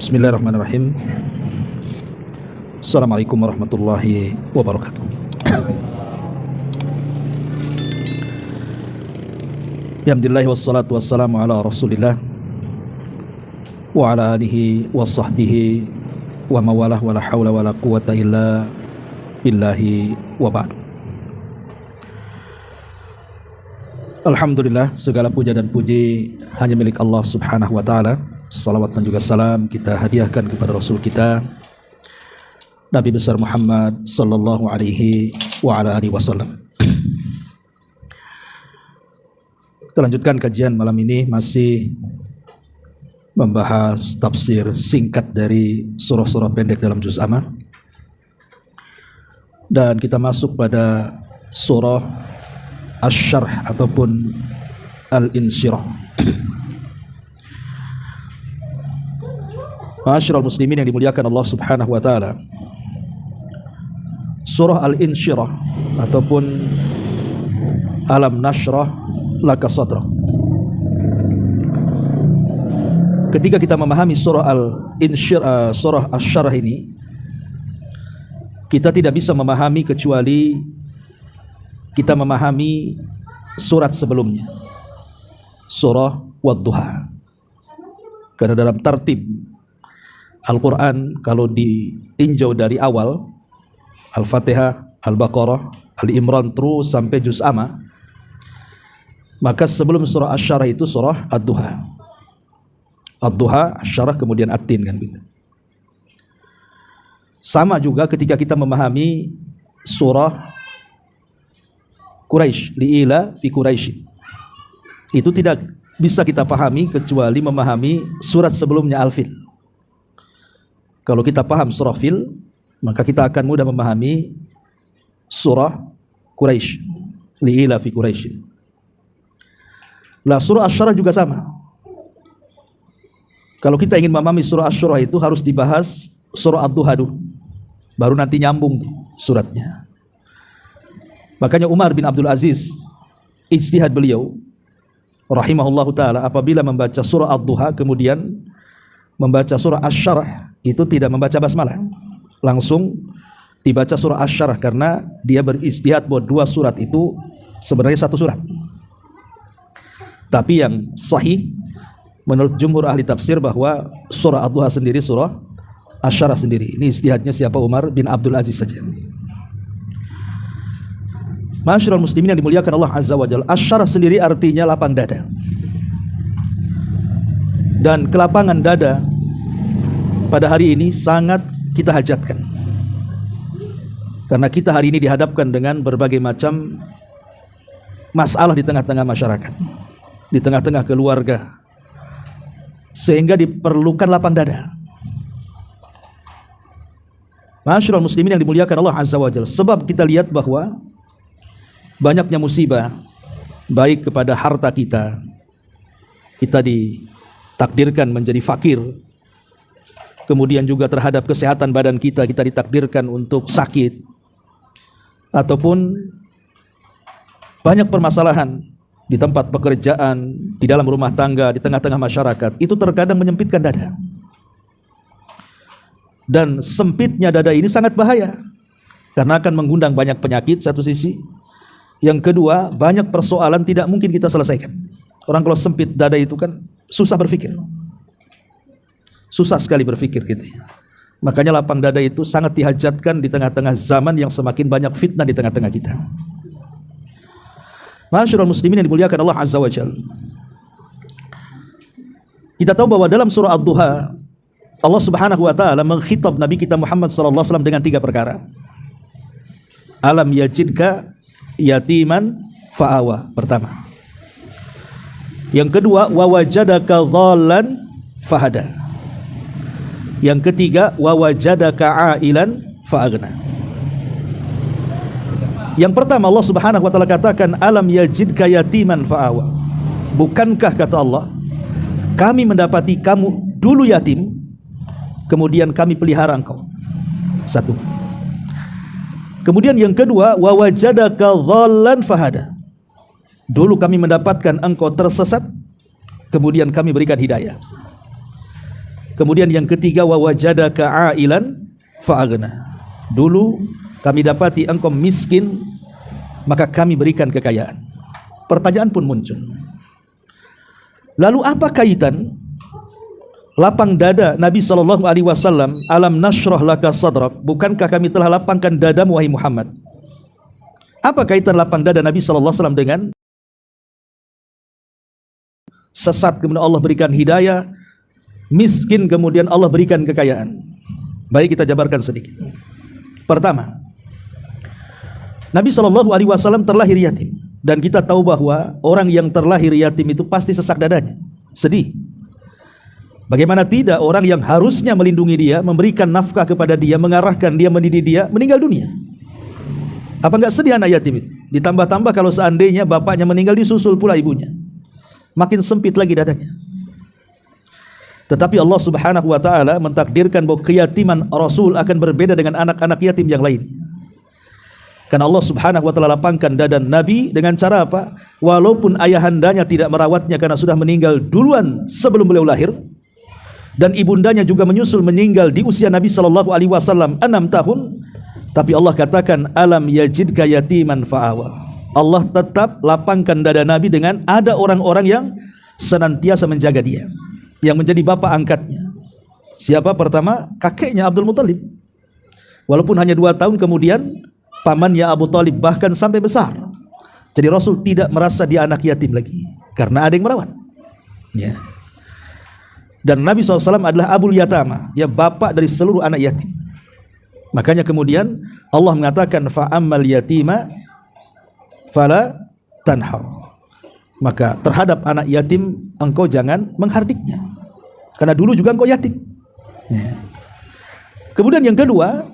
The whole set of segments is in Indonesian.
Bismillahirrahmanirrahim. Assalamualaikum warahmatullahi wabarakatuh. Alhamdulillah wassalatu wassalamu ala Rasulillah wa ala alihi wa sahbihi wa mawalah wa la hawla wa la quwata illa billahi wa ba'du. Alhamdulillah, segala puja dan puji hanya milik Allah Subhanahu wa taala. Salawat dan juga salam kita hadiahkan kepada Rasul kita Nabi besar Muhammad sallallahu alaihi wa ala alihi wasallam. Kita lanjutkan kajian malam ini, masih membahas tafsir singkat dari surah-surah pendek dalam juz amma. Dan kita masuk pada surah Asy-Syarh ataupun Al-Insyirah. Ma'asyiral muslimin yang dimuliakan Allah Subhanahu wa taala. Surah Al-Insyirah ataupun Alam Nashrah Laka Sadrak. Ketika kita memahami surah Al-Insyirah, surah Asy-Syarh ini, kita tidak bisa memahami kecuali kita memahami surat sebelumnya, surah Wad-Duha. Karena dalam tartib Al-Quran, kalau ditinjau dari awal, Al-Fatihah, Al-Baqarah, Al-Imran terus sampai juz amma, maka sebelum surah Asy-Syarh itu surah Ad-Duha. Ad-Duha, Asy-Syarh, kemudian At-Tin, kan gitu. Sama juga ketika kita memahami surah Quraisy, li'ila fi Quraisy. Itu tidak bisa kita pahami kecuali memahami surat sebelumnya Al-Fil. Kalau kita paham surah Fil, maka kita akan mudah memahami surah Quraisy, li'ila fi Quraisy. Lah surah Asy-Syarh juga sama. Kalau kita ingin memahami surah Asy-Syarh itu harus dibahas surah Ad-Duha dulu, baru nanti nyambung suratnya. Makanya Umar bin Abdul Aziz, ijtihad beliau rahimahullahu taala, apabila membaca surah Ad-Duha kemudian membaca surah Asy-Syarh, itu tidak membaca basmalah, langsung dibaca surah Asy-Syarh, karena dia berijtihad bahwa dua surat itu sebenarnya satu surat. Tapi yang sahih menurut jumhur ahli tafsir bahwa surah Ad-Duha sendiri, surah Asy-Syarh sendiri. Ini ijtihadnya siapa? Umar bin Abdul Aziz saja. Ma'asyiral muslimin yang dimuliakan Allah Azza wa Jalla, Asy-Syarh sendiri artinya lapang dada. Dan kelapangan dada pada hari ini sangat kita hajatkan, karena kita hari ini dihadapkan dengan berbagai macam masalah di tengah-tengah masyarakat, di tengah-tengah keluarga, sehingga diperlukan lapang dada. Ma'asyiral muslimin yang dimuliakan Allah Azza wa Jalla, sebab kita lihat bahwa banyaknya musibah, baik kepada harta kita, kita ditakdirkan menjadi fakir, kemudian juga terhadap kesehatan badan kita, kita ditakdirkan untuk sakit, ataupun banyak permasalahan di tempat pekerjaan, di dalam rumah tangga, di tengah-tengah masyarakat, itu terkadang menyempitkan dada. Dan sempitnya dada ini sangat bahaya, karena akan mengundang banyak penyakit satu sisi. Yang kedua, banyak persoalan tidak mungkin kita selesaikan. Orang kalau sempit dada itu kan susah berpikir, susah sekali berpikir gitu ya. Makanya lapang dada itu sangat dihajatkan di tengah-tengah zaman yang semakin banyak fitnah di tengah-tengah kita. Ma'asyiral muslimin yang dimuliakan Allah Azza wa Jalla, kita tahu bahwa dalam surah Ad-Duha Allah Subhanahu wa taala mengkhitab Nabi kita Muhammad sallallahu alaihi wasallam dengan tiga perkara. Alam yajidka yatiman fa'awa, pertama. Yang kedua, wa wajadaka dhallan fahada. Yang ketiga, wa wajadaka ailan fa'aghna. Yang pertama, Allah Subhanahu wa taala katakan alam yajidka yatiman fa'awa. Bukankah, kata Allah, kami mendapati kamu dulu yatim, kemudian kami pelihara engkau. Satu. Kemudian yang kedua, wa wajadaka dhallan fahada. Dulu kami mendapatkan engkau tersesat, kemudian kami berikan hidayah. Kemudian yang ketiga, wa wajadaka ailan fa'aghna. Dulu kami dapati engkau miskin, maka kami berikan kekayaan. Pertanyaan pun muncul. Lalu apa kaitan lapang dada Nabi SAW, alam nashrah laka sadrak, bukankah kami telah lapangkan dadamu wahai Muhammad? Apa kaitan lapang dada Nabi SAW dengan sesat kemudian Allah berikan hidayah, miskin kemudian Allah berikan kekayaan? Baik, kita jabarkan sedikit. Pertama, Nabi SAW terlahir yatim, dan kita tahu bahwa orang yang terlahir yatim itu pasti sesak dadanya, sedih. Bagaimana tidak, orang yang harusnya melindungi dia, memberikan nafkah kepada dia, mengarahkan dia, mendidik dia, meninggal dunia. Apa enggak sedih anak yatim itu? Ditambah-tambah kalau seandainya bapaknya meninggal, disusul pula ibunya, makin sempit lagi dadanya. Tetapi Allah Subhanahu wa taala mentakdirkan bahwa keyatiman Rasul akan berbeda dengan anak-anak yatim yang lain. Karena Allah Subhanahu wa taala lapangkan dada Nabi dengan cara apa? Walaupun ayahandanya tidak merawatnya karena sudah meninggal duluan sebelum beliau lahir, dan ibundanya juga menyusul meninggal di usia Nabi SAW 6 tahun, tapi Allah katakan alam yajidka yatiman fa'awa. Allah tetap lapangkan dada Nabi dengan ada orang-orang yang senantiasa menjaga dia, yang menjadi bapak angkatnya. Siapa? Pertama, kakeknya Abdul Muthalib. Walaupun hanya 2 tahun kemudian pamannya Abu Talib bahkan sampai besar. Jadi Rasul tidak merasa dia anak yatim lagi karena ada yang merawat. Ya. Dan Nabi SAW adalah Abul Yatama, dia bapak dari seluruh anak yatim. Makanya kemudian Allah mengatakan fa'ammal yatima fala tanhar. Maka terhadap anak yatim engkau jangan menghardiknya, karena dulu juga engkau yatim. Ya. Kemudian yang kedua,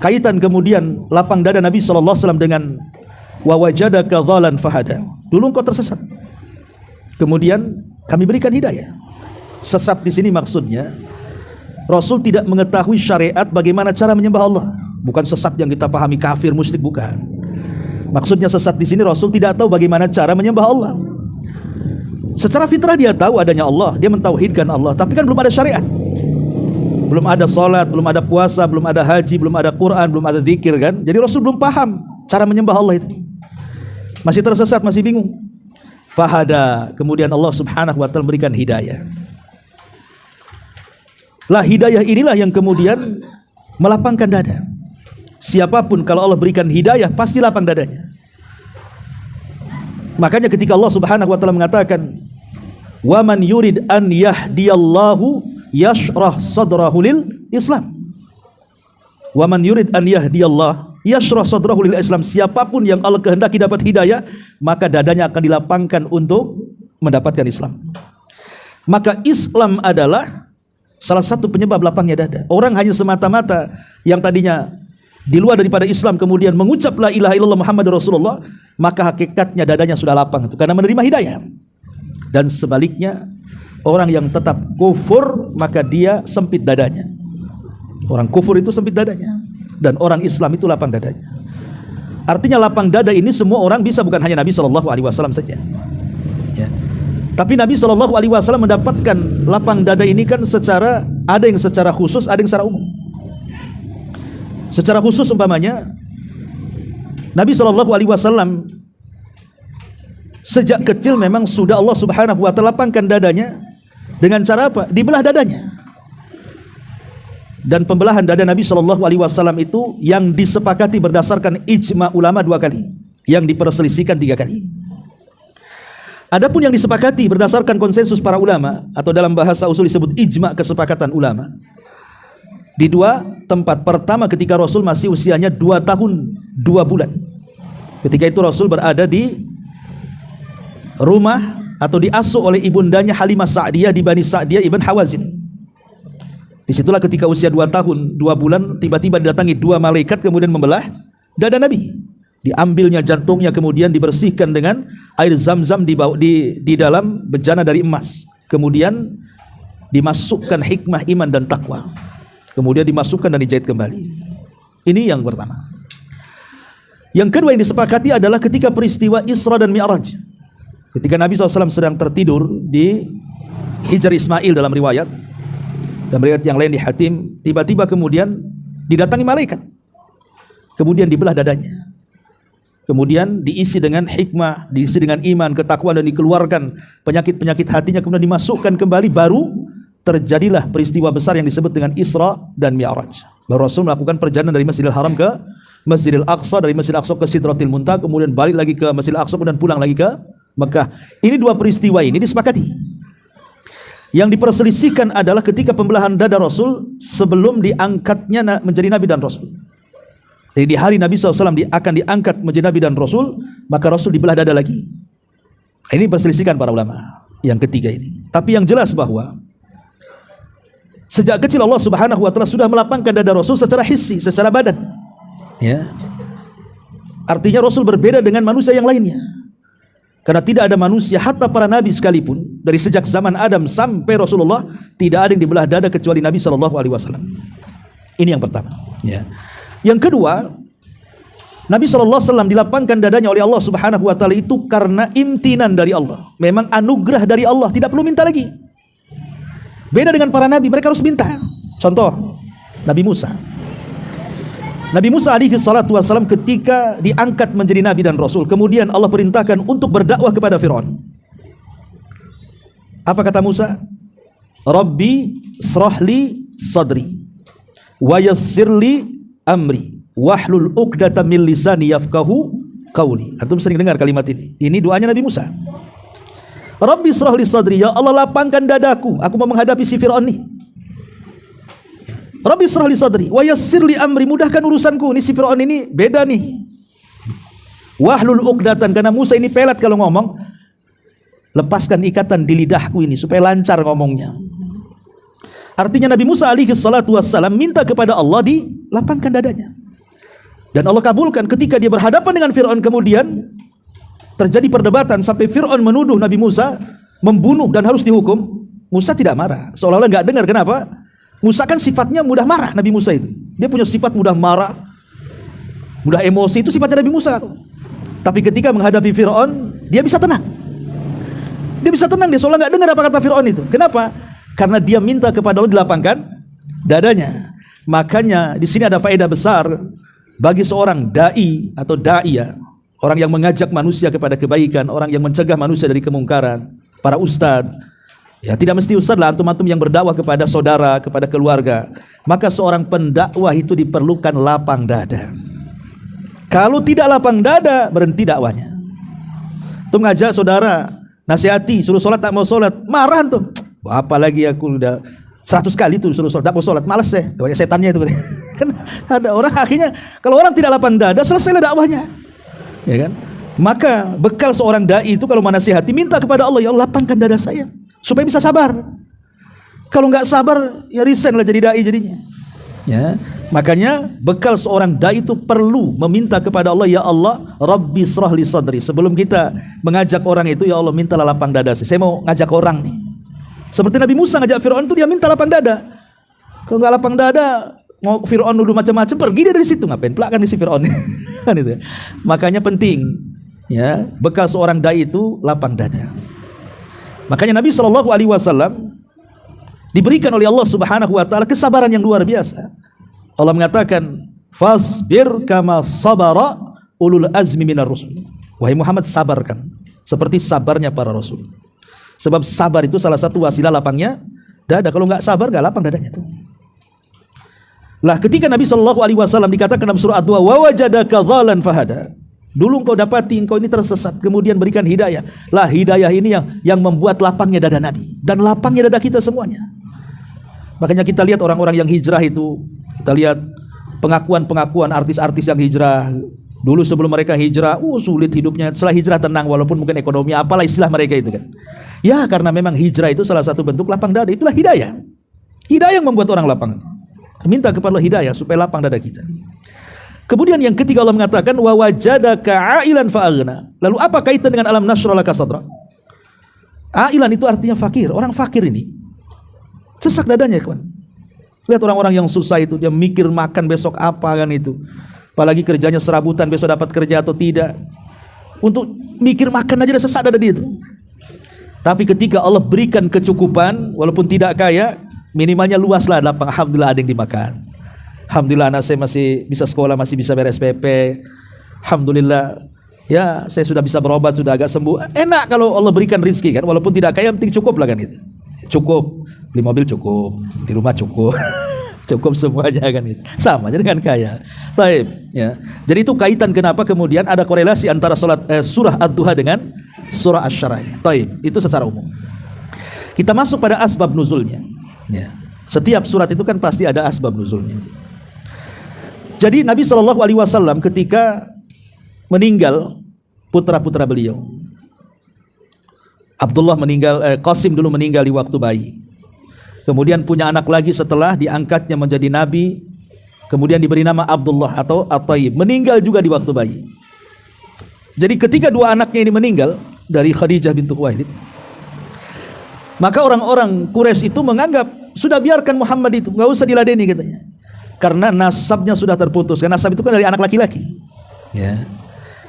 kaitan kemudian lapang dada Nabi SAW dengan wa wajadaka dhalan fahada. Dulu engkau tersesat, kemudian kami berikan hidayah. Sesat di sini maksudnya Rasul tidak mengetahui syariat bagaimana cara menyembah Allah. Bukan sesat yang kita pahami kafir, musyrik, bukan. Maksudnya sesat di sini Rasul tidak tahu bagaimana cara menyembah Allah. Secara fitrah dia tahu adanya Allah, dia mentauhidkan Allah, tapi kan belum ada syariat. Belum ada salat, belum ada puasa, belum ada haji, belum ada Quran, belum ada zikir kan. Jadi Rasul belum paham cara menyembah Allah itu. Masih tersesat, masih bingung. Fahada, kemudian Allah Subhanahu wa taala memberikan hidayah. Lah hidayah inilah yang kemudian melapangkan dada. Siapapun kalau Allah berikan hidayah pasti lapang dadanya. Makanya ketika Allah Subhanahu wa taala mengatakan wa man yurid an yahdiyallahu yashrah sadrahu lil Islam. Wa man yurid an yahdiyallah yashrah sadrahu lil Islam. Siapapun yang Allah kehendaki dapat hidayah, maka dadanya akan dilapangkan untuk mendapatkan Islam. Maka Islam adalah salah satu penyebab lapangnya dada. Orang hanya semata-mata yang tadinya di luar daripada Islam kemudian mengucap la ilaha illallah Muhammadur Rasulullah, maka hakikatnya dadanya sudah lapang itu karena menerima hidayah. Dan sebaliknya, orang yang tetap kufur maka dia sempit dadanya. Orang kufur itu sempit dadanya, dan orang Islam itu lapang dadanya. Artinya lapang dada ini semua orang bisa, bukan hanya Nabi SAW saja. Ya. Tapi Nabi SAW mendapatkan lapang dada ini kan secara, ada yang secara khusus, ada yang secara umum. Secara khusus umpamanya Nabi SAW sejak kecil memang sudah Allah Subhanahu wa taala lapangkan dadanya dengan cara apa? Dibelah dadanya. Dan pembelahan dada Nabi SAW itu yang disepakati berdasarkan ijma ulama 2 kali, yang diperselisihkan 3 kali. Adapun yang disepakati berdasarkan konsensus para ulama, atau dalam bahasa usul disebut ijma, kesepakatan ulama, di 2 tempat. Pertama ketika Rasul masih usianya 2 tahun 2 bulan. Ketika itu Rasul berada di rumah atau diasuh oleh ibundanya Halimah Sa'diyah di Bani Sa'diyah ibn Hawazin. Disitulah ketika usia 2 tahun 2 bulan tiba-tiba didatangi 2 malaikat kemudian membelah dada Nabi. Diambilnya jantungnya kemudian dibersihkan dengan air zam-zam di dalam bejana dari emas. Kemudian dimasukkan hikmah iman dan takwa. Kemudian dimasukkan dan dijahit kembali. Ini yang pertama. Yang kedua yang disepakati adalah ketika peristiwa Isra dan Mi'raj. Ketika Nabi SAW sedang tertidur di Hijr Ismail dalam riwayat, Dan riwayat yang lain di Hatim, tiba-tiba kemudian didatangi malaikat. Kemudian dibelah dadanya. Kemudian diisi dengan hikmah, diisi dengan iman, ketakwaan, dan dikeluarkan penyakit-penyakit hatinya, kemudian dimasukkan kembali. Baru terjadilah peristiwa besar yang disebut dengan Isra dan Mi'raj. Baru Rasul melakukan perjalanan dari Masjidil Haram ke Masjidil Aqsa, dari Masjidil Aqsa ke Sidratil Muntaha, kemudian balik lagi ke Masjidil Aqsa, dan pulang lagi ke Mekah. Ini dua peristiwa ini disepakati. Yang diperselisihkan adalah ketika pembelahan dada Rasul sebelum diangkatnya menjadi Nabi dan Rasul. Jadi di hari Nabi SAW akan diangkat menjadi Nabi dan Rasul, maka Rasul dibelah dada lagi. Ini perselisihan para ulama yang ketiga ini. Tapi yang jelas bahwa sejak kecil Allah Subhanahu wa taala sudah melapangkan dada Rasul secara hissi, secara badan. Ya. Artinya Rasul berbeda dengan manusia yang lainnya. Karena tidak ada manusia, hatta para nabi sekalipun, dari sejak zaman Adam sampai Rasulullah, tidak ada yang dibelah dada kecuali Nabi SAW. Ini yang pertama. Ya. Yang kedua, Nabi SAW dilapangkan dadanya oleh Allah Subhanahu wa taala itu karena imtinan dari Allah. Memang anugerah dari Allah, tidak perlu minta lagi. Beda dengan para nabi, mereka harus minta. Contoh, Nabi Musa. Nabi Musa alaihi salatu wassalam ketika diangkat menjadi Nabi dan Rasul, kemudian Allah perintahkan untuk berdakwah kepada Fir'aun. Apa kata Musa? Rabbi srahli sadri wa yassirli amri wahlul uqdatam min lisani yafqahu qawli. Antum sering dengar kalimat ini. Ini doanya Nabi Musa. Rabbi srahli sadri, ya Allah lapangkan dadaku, aku mau menghadapi si Fir'aun nih. Rabbi srahli sadri wa yassirli amri, mudahkan urusanku. Ini si Fir'aun ini beda nih. Wahlul uqdatan, karena Musa ini pelat kalau ngomong. Lepaskan ikatan di lidahku ini supaya lancar ngomongnya. Artinya Nabi Musa alaihi salatu wassalam minta kepada Allah dilapangkan dadanya. Dan Allah kabulkan. Ketika dia berhadapan dengan Fir'aun, kemudian terjadi perdebatan sampai Fir'aun menuduh Nabi Musa membunuh dan harus dihukum. Musa tidak marah, seolah-olah nggak dengar. Kenapa? Musa kan sifatnya mudah marah. Nabi Musa itu, dia punya sifat mudah marah, mudah emosi. Itu sifatnya Nabi Musa. Tapi ketika menghadapi Fir'aun, dia bisa tenang. Dia bisa tenang, dia seolah nggak dengar apa kata Fir'aun itu. Kenapa? Karena dia minta kepada Allah dilapangkan dadanya. Makanya di sini ada faedah besar bagi seorang dai atau da'iyah, orang yang mengajak manusia kepada kebaikan, orang yang mencegah manusia dari kemungkaran, para ustadz. Ya, tidak mesti ustadz lah, antum-antum yang berdakwah kepada saudara, kepada keluarga. Maka seorang pendakwah itu diperlukan lapang dada. Kalau tidak lapang dada, berhenti dakwanya. Tuh ngajak saudara, nasihati, suruh sholat tak mau sholat, marah tuh. Apalagi aku udah 100 kali tuh suruh sholat, tak mau sholat, malas deh. Banyak setannya itu. Kan ada orang akhirnya, kalau orang tidak lapang dada, selesailah dakwahnya. Ya kan? Maka bekal seorang dai itu kalau menasihati, minta kepada Allah, ya Allah lapangkan dada saya supaya bisa sabar. Kalau nggak sabar, ya resign lah jadi dai jadinya. Ya, makanya bekal seorang dai itu perlu meminta kepada Allah, ya Allah, Rabbi srahli sadri. Sebelum kita mengajak orang itu, ya Allah mintalah lapang dada saya mau ngajak orang nih. Seperti Nabi Musa ngajak Fir'aun itu, dia minta lapang dada. Kalau nggak lapang dada, mau Fir'aun nuduh macam-macam, pergi dia dari situ. Ngapain pula kan si Fir'aun? Kan itu. Makanya penting, ya, bekal seorang dai itu lapang dada. Makanya Nabi SAW diberikan oleh Allah Subhanahu wa taala kesabaran yang luar biasa. Allah mengatakan, fasbir kama sabara ulul azmi minar rusul. Wahai Muhammad, sabarkan seperti sabarnya para rasul. Sebab sabar itu salah satu wasilah lapangnya dada. Kalau nggak sabar, nggak lapang dadanya itu. Lah ketika Nabi SAW dikatakan dalam surah Ad-Duha, wa wajadaka dhalan fahada. Dulu engkau dapati engkau ini tersesat, kemudian berikan hidayah. Lah hidayah ini yang membuat lapangnya dada Nabi dan lapangnya dada kita semuanya. Makanya kita lihat orang-orang yang hijrah itu, kita lihat pengakuan-pengakuan artis-artis yang hijrah. Dulu sebelum mereka hijrah, sulit hidupnya. Setelah hijrah tenang, walaupun mungkin ekonomi, apalah istilah mereka itu kan. Ya karena memang hijrah itu salah satu bentuk lapang dada. Itulah hidayah. Hidayah yang membuat orang lapang. Minta kepada Allah hidayah supaya lapang dada kita. Kemudian yang ketiga Allah mengatakan, wa wajadaka ailan fa'aghna. Lalu apa kaitan dengan alam nashrah laka sadrak? Ailan itu artinya fakir. Orang fakir ini sesak dadanya, kawan. Lihat orang-orang yang susah itu, dia mikir makan besok apa kan itu. Apalagi kerjanya serabutan, besok dapat kerja atau tidak. Untuk mikir makan aja udah sesak dada dia itu. Tapi ketika Allah berikan kecukupan, walaupun tidak kaya, minimalnya luas lah lapang. Alhamdulillah ada yang dimakan. Alhamdulillah anak saya masih bisa sekolah, masih bisa beres PP. Alhamdulillah ya saya sudah bisa berobat, sudah agak sembuh. Enak kalau Allah berikan rezeki kan, walaupun tidak kaya, penting cukup lah kan itu. Cukup, beli mobil cukup, di rumah cukup. Cukup semuanya kan itu. Sama aja dengan kaya. Baik, ya. Jadi itu kaitan kenapa kemudian ada korelasi antara surah Ad-Duha dengan surah Asy-Syarah. Baik, itu secara umum. Kita masuk pada asbab nuzulnya. Ya. Setiap surat itu kan pasti ada asbab nuzulnya. Jadi Nabi SAW ketika meninggal putra-putra beliau, Abdullah meninggal, Qasim dulu meninggal di waktu bayi. Kemudian punya anak lagi setelah diangkatnya menjadi nabi, kemudian diberi nama Abdullah atau At-Thayyib, meninggal juga di waktu bayi. Jadi ketika dua anaknya ini meninggal dari Khadijah bintu Khuwailid, maka orang-orang Quraisy itu menganggap sudah biarkan Muhammad itu, nggak usah diladeni katanya. Karena nasabnya sudah terputus. Karena nasab itu kan dari anak laki-laki. Ya.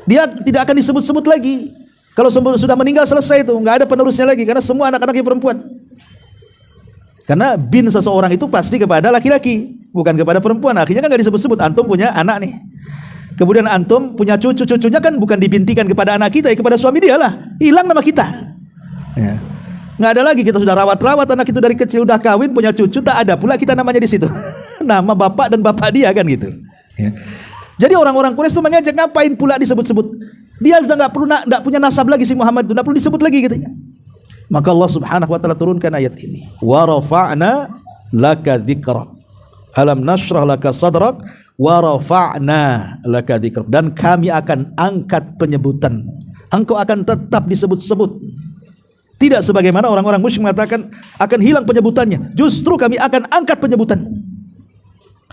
Dia tidak akan disebut-sebut lagi. Kalau sudah meninggal selesai itu, nggak ada penerusnya lagi. Karena semua anak-anaknya perempuan. Karena bin seseorang itu pasti kepada laki-laki, bukan kepada perempuan. Akhirnya kan nggak disebut-sebut. Antum punya anak nih. Kemudian antum punya cucu-cucunya kan bukan dibintikan kepada anak kita, ya kepada suami dia lah. Hilang nama kita. Ya. Nggak ada lagi, kita sudah rawat-rawat anak itu dari kecil, udah kawin, punya cucu, tak ada pula kita namanya di situ. Nama bapak dan bapak dia kan gitu. Ya. Jadi orang-orang Quraisy itu mengejek, ngapain pula disebut-sebut? Dia sudah nggak punya nasab lagi si Muhammad itu, nggak perlu disebut lagi katanya. Maka Allah Subhanahu wa taala turunkan ayat ini. Wa rafa'na laka dzikrak. Alam nashrah laka sadrak wa rafa'na laka dzikrak. Dan kami akan angkat penyebutanmu. Engkau akan tetap disebut-sebut. Tidak sebagaimana orang-orang musyrik mengatakan akan hilang penyebutannya. Justru kami akan angkat penyebutanmu.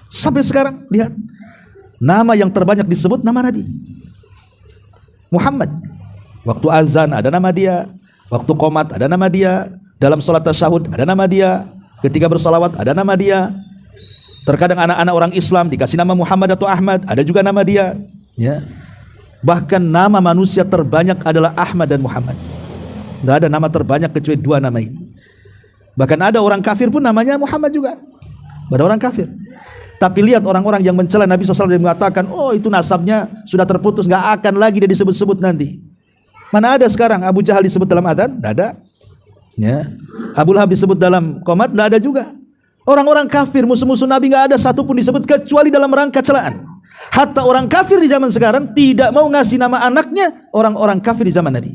Sampai sekarang lihat, nama yang terbanyak disebut nama Nabi Muhammad. Waktu azan ada nama dia, waktu qomat ada nama dia, dalam salat tasyahud ada nama dia, ketika bersalawat ada nama dia. Terkadang anak-anak orang Islam dikasih nama Muhammad atau Ahmad, ada juga nama dia. Ya. Bahkan nama manusia terbanyak adalah Ahmad dan Muhammad. Tidak ada nama terbanyak kecuali dua nama ini. Bahkan ada orang kafir pun namanya Muhammad juga. Ada orang kafir. Tapi lihat orang-orang yang mencela Nabi SAW dan mengatakan, oh itu nasabnya sudah terputus, nggak akan lagi dia disebut-sebut nanti. Mana ada sekarang Abu Jahal disebut dalam adzan? Tidak ada. Ya. Abu Lahab disebut dalam qomat? Tidak ada juga. Orang-orang kafir, musuh-musuh Nabi nggak ada satu pun disebut kecuali dalam rangka celaan. Hatta orang kafir di zaman sekarang tidak mau ngasih nama anaknya orang-orang kafir di zaman Nabi.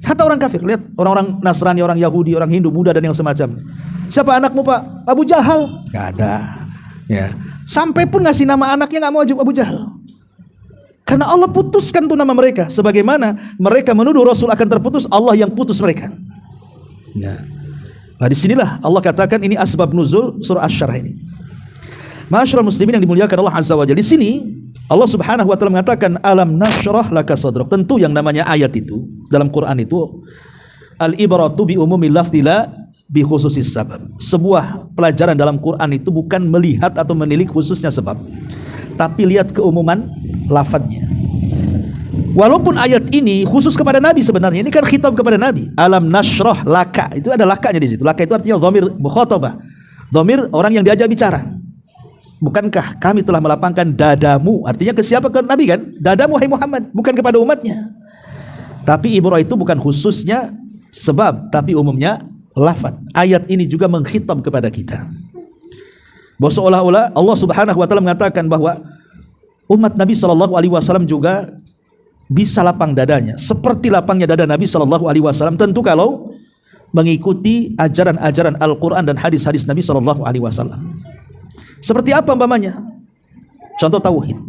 Hatta orang kafir, lihat orang-orang Nasrani, orang Yahudi, orang Hindu, Buddha dan yang semacamnya. Siapa anakmu Pak? Abu Jahal? Gak ada. Ya. Sampai pun ngasih nama anaknya nggak mau Abu Jahal. Karena Allah putuskan tuh nama mereka. Sebagaimana mereka menuduh Rasul akan terputus, Allah yang putus mereka. Ya. Nah disinilah Allah katakan ini asbab nuzul surah Asy-Syarah ini. Ma'asyiral muslimin yang dimuliakan Allah Azza wa Jalla. Di sini Allah Subhanahu wa taala mengatakan alam nashrah laka sadrak. Tentu yang namanya ayat itu dalam Quran itu al-ibratu bi umumil lafzi la bi khususis sabab. Sebuah pelajaran dalam Quran itu bukan melihat atau menilik khususnya sebab, tapi lihat keumuman lafadznya. Walaupun ayat ini khusus kepada Nabi sebenarnya, ini kan khitab kepada Nabi. Alam nashrah laka, itu ada lakanya di situ. Laka itu artinya dhamir mukhatabah. Dhamir orang yang diajak bicara. Bukankah kami telah melapangkan dadamu? Artinya ke siapa? Ke Nabi kan? Dadamu hai Muhammad, bukan kepada umatnya. Tapi ibrah itu bukan khususnya sebab, tapi umumnya lafaz. Ayat ini juga mengkhitab kepada kita. Bahwa seolah-olah Allah Subhanahu wa taala mengatakan bahwa umat Nabi sallallahu alaihi wasallam juga bisa lapang dadanya seperti lapangnya dada Nabi sallallahu alaihi wasallam, tentu kalau mengikuti ajaran-ajaran Al-Qur'an dan hadis-hadis Nabi sallallahu alaihi wasallam. Seperti apa umpamanya? Contoh tauhid.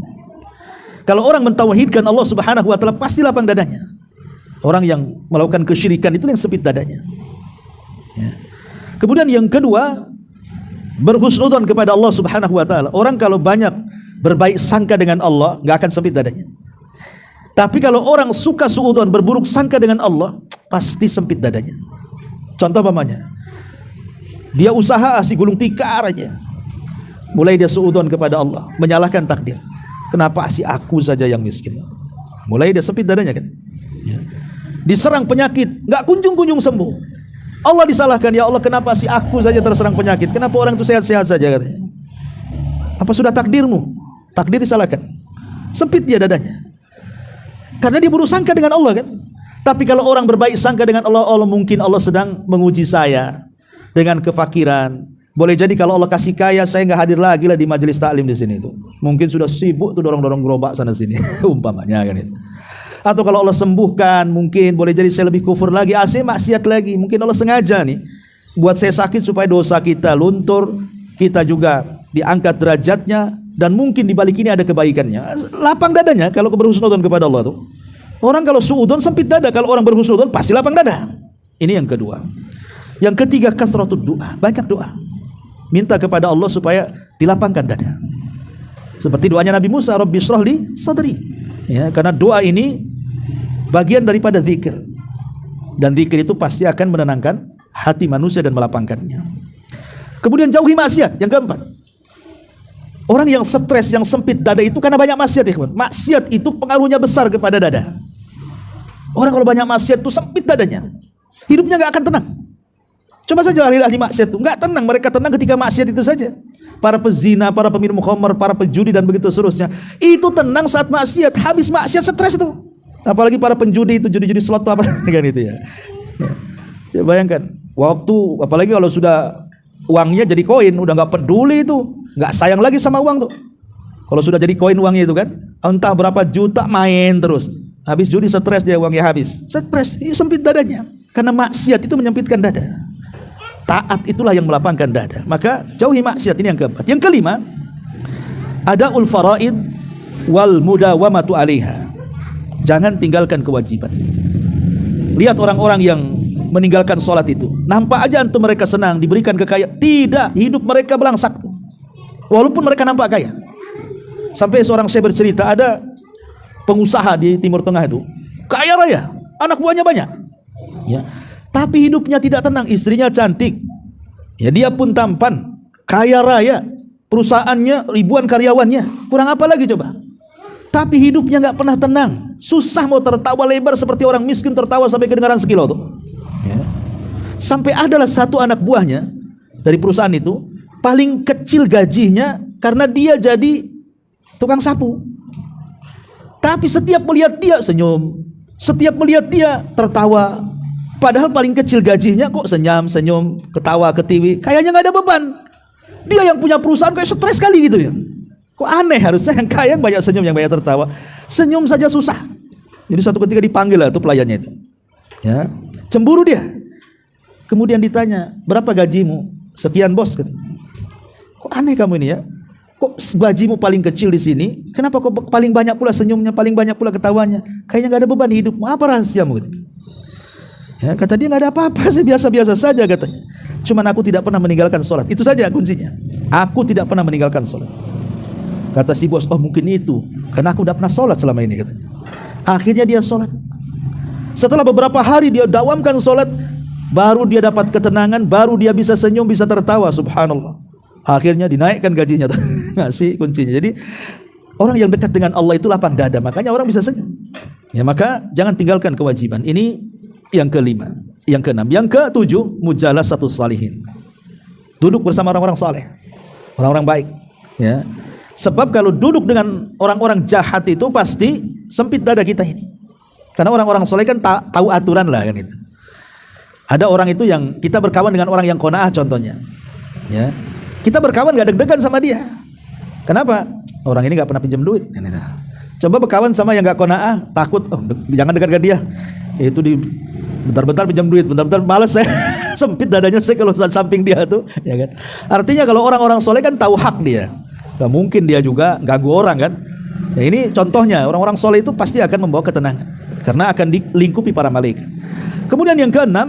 Kalau orang mentauhidkan Allah Subhanahu wa taala pasti lapang dadanya. Orang yang melakukan kesyirikan itu yang sempit dadanya. Ya. Kemudian yang kedua, berhusnudzon kepada Allah Subhanahu wa taala. Orang kalau banyak berbaik sangka dengan Allah, enggak akan sempit dadanya. Tapi kalau orang suka suudzon, berburuk sangka dengan Allah, pasti sempit dadanya. Contoh umpamanya, dia usaha asik gulung tikar aja. Mulai dia suudzon kepada Allah, menyalahkan takdir. Kenapa asik aku saja yang miskin? Mulai dia sempit dadanya kan. Ya. Diserang penyakit, enggak kunjung-kunjung sembuh. Allah disalahkan, ya Allah kenapa sih aku saja terserang penyakit? Kenapa orang itu sehat-sehat saja katanya? Apa sudah takdirmu? Takdir disalahkan. Sempit dia dadanya. Karena dia buruk sangka dengan Allah kan. Tapi kalau orang berbaik sangka dengan Allah, Allah mungkin Allah sedang menguji saya dengan kefakiran. Boleh jadi kalau Allah kasih kaya, saya nggak hadir lagi lah di majelis taklim di sini itu. Mungkin sudah sibuk tuh dorong-dorong gerobak sana sini, umpamanya kan itu. Atau kalau Allah sembuhkan, mungkin boleh jadi saya lebih kufur lagi, saya maksiat lagi. Mungkin Allah sengaja nih buat saya sakit supaya dosa kita luntur, kita juga diangkat derajatnya, dan mungkin di balik ini ada kebaikannya. Lapang dadanya kalau berhusnudzon kepada Allah tuh. Orang kalau suudzon sempit dada, kalau orang berhusnudzon pasti lapang dada. Ini yang kedua. Yang ketiga, kasratud doa, banyak doa. Minta kepada Allah supaya dilapangkan dada. Seperti doanya Nabi Musa, Rabbi shrah li sadri. Ya, karena doa ini bagian daripada zikir, dan zikir itu pasti akan menenangkan hati manusia dan melapangkannya. Kemudian jauhi maksiat. Yang keempat, orang yang stres, yang sempit dada itu karena banyak maksiat ya kawan. Maksiat itu pengaruhnya besar kepada dada. Orang kalau banyak maksiat itu sempit dadanya, hidupnya nggak akan tenang. Coba saja ahli-ahli maksiat itu nggak tenang, mereka tenang ketika maksiat itu saja. Para pezina, para peminum khamr, para pejudi dan begitu seterusnya, itu tenang saat maksiat. Habis maksiat stres itu. Apalagi para penjudi itu, judi-judi slot apa kan itu ya. Coba bayangkan, waktu apalagi kalau sudah uangnya jadi koin, udah nggak peduli itu, nggak sayang lagi sama uang tuh. Kalau sudah jadi koin uangnya itu kan, entah berapa juta main terus. Habis judi stres dia, uangnya habis. Stres, sempit dadanya. Karena maksiat itu menyempitkan dada. Taat itulah yang melapangkan dada. Maka jauhi maksiat, ini yang keempat. Yang kelima, adaul faraid wal mudawamatu 'alaiha. Jangan tinggalkan kewajiban. Lihat orang-orang yang meninggalkan sholat itu, nampak aja antum mereka senang diberikan kekayaan. Tidak, hidup mereka belangsak tuh. Walaupun mereka nampak kaya. Sampai seorang saya bercerita, ada pengusaha di Timur Tengah itu, kaya raya, anak buahnya banyak ya, tapi hidupnya tidak tenang. Istrinya cantik ya, dia pun tampan, kaya raya, perusahaannya ribuan karyawannya, kurang apa lagi coba. Tapi hidupnya nggak pernah tenang, susah mau tertawa lebar seperti orang miskin tertawa sampai kedengaran sekilo tuh ya. Sampai adalah satu anak buahnya dari perusahaan itu, paling kecil gajinya karena dia jadi tukang sapu. Tapi setiap melihat dia senyum, setiap melihat dia tertawa. Padahal paling kecil gajinya kok senyum, ketawa, ketiwi, kayaknya nggak ada beban. Dia yang punya perusahaan kayak stres sekali gitu ya. Kok aneh, harusnya yang kaya yang banyak senyum, yang banyak tertawa. Senyum saja susah. Jadi satu ketika dipanggil lah tuh pelayannya itu. Ya, cemburu dia. Kemudian ditanya, berapa gajimu? Sekian bos katanya. Kok aneh kamu ini ya? Kok gajimu paling kecil di sini? Kenapa kok paling banyak pula senyumnya, paling banyak pula ketawanya? Kayaknya nggak ada beban hidupmu. Apa rahasiamu? Ya, kata dia nggak ada apa-apa sih, biasa-biasa saja katanya. Cuman aku tidak pernah meninggalkan sholat. Itu saja kuncinya. Aku tidak pernah meninggalkan sholat. Kata si bos, oh mungkin itu, karena aku tidak pernah sholat selama ini katanya. Akhirnya dia sholat. Setelah beberapa hari dia dawamkan sholat, baru dia dapat ketenangan, baru dia bisa senyum, bisa tertawa. Subhanallah. Akhirnya dinaikkan gajinya tuh. Ngasih kuncinya. Jadi orang yang dekat dengan Allah itu lapang dada, makanya orang bisa senyum. Ya, maka jangan tinggalkan kewajiban. Ini yang kelima. Yang keenam, yang ketujuh, mujalasatus salihin. Duduk bersama orang-orang saleh, orang-orang baik. Ya. Sebab kalau duduk dengan orang-orang jahat itu pasti sempit dada kita ini. Karena orang-orang saleh kan tahu aturan lah kan itu. Ada orang itu yang kita berkawan dengan orang yang qanaah contohnya. Ya. Kita berkawan gak deg-degan sama dia. Kenapa? Orang ini gak pernah pinjam duit. Coba berkawan sama yang gak qanaah, takut, jangan dekat dia. Itu di bentar-bentar pinjam duit, bentar-bentar malas saya. Sempit dadanya saya kalau samping dia tuh, ya kan. Artinya kalau orang-orang soleh kan tahu hak dia. Gak mungkin dia juga ganggu orang kan. Ya, ini contohnya, orang-orang soleh itu pasti akan membawa ketenangan karena akan dilingkupi para malaikat. Kemudian yang keenam,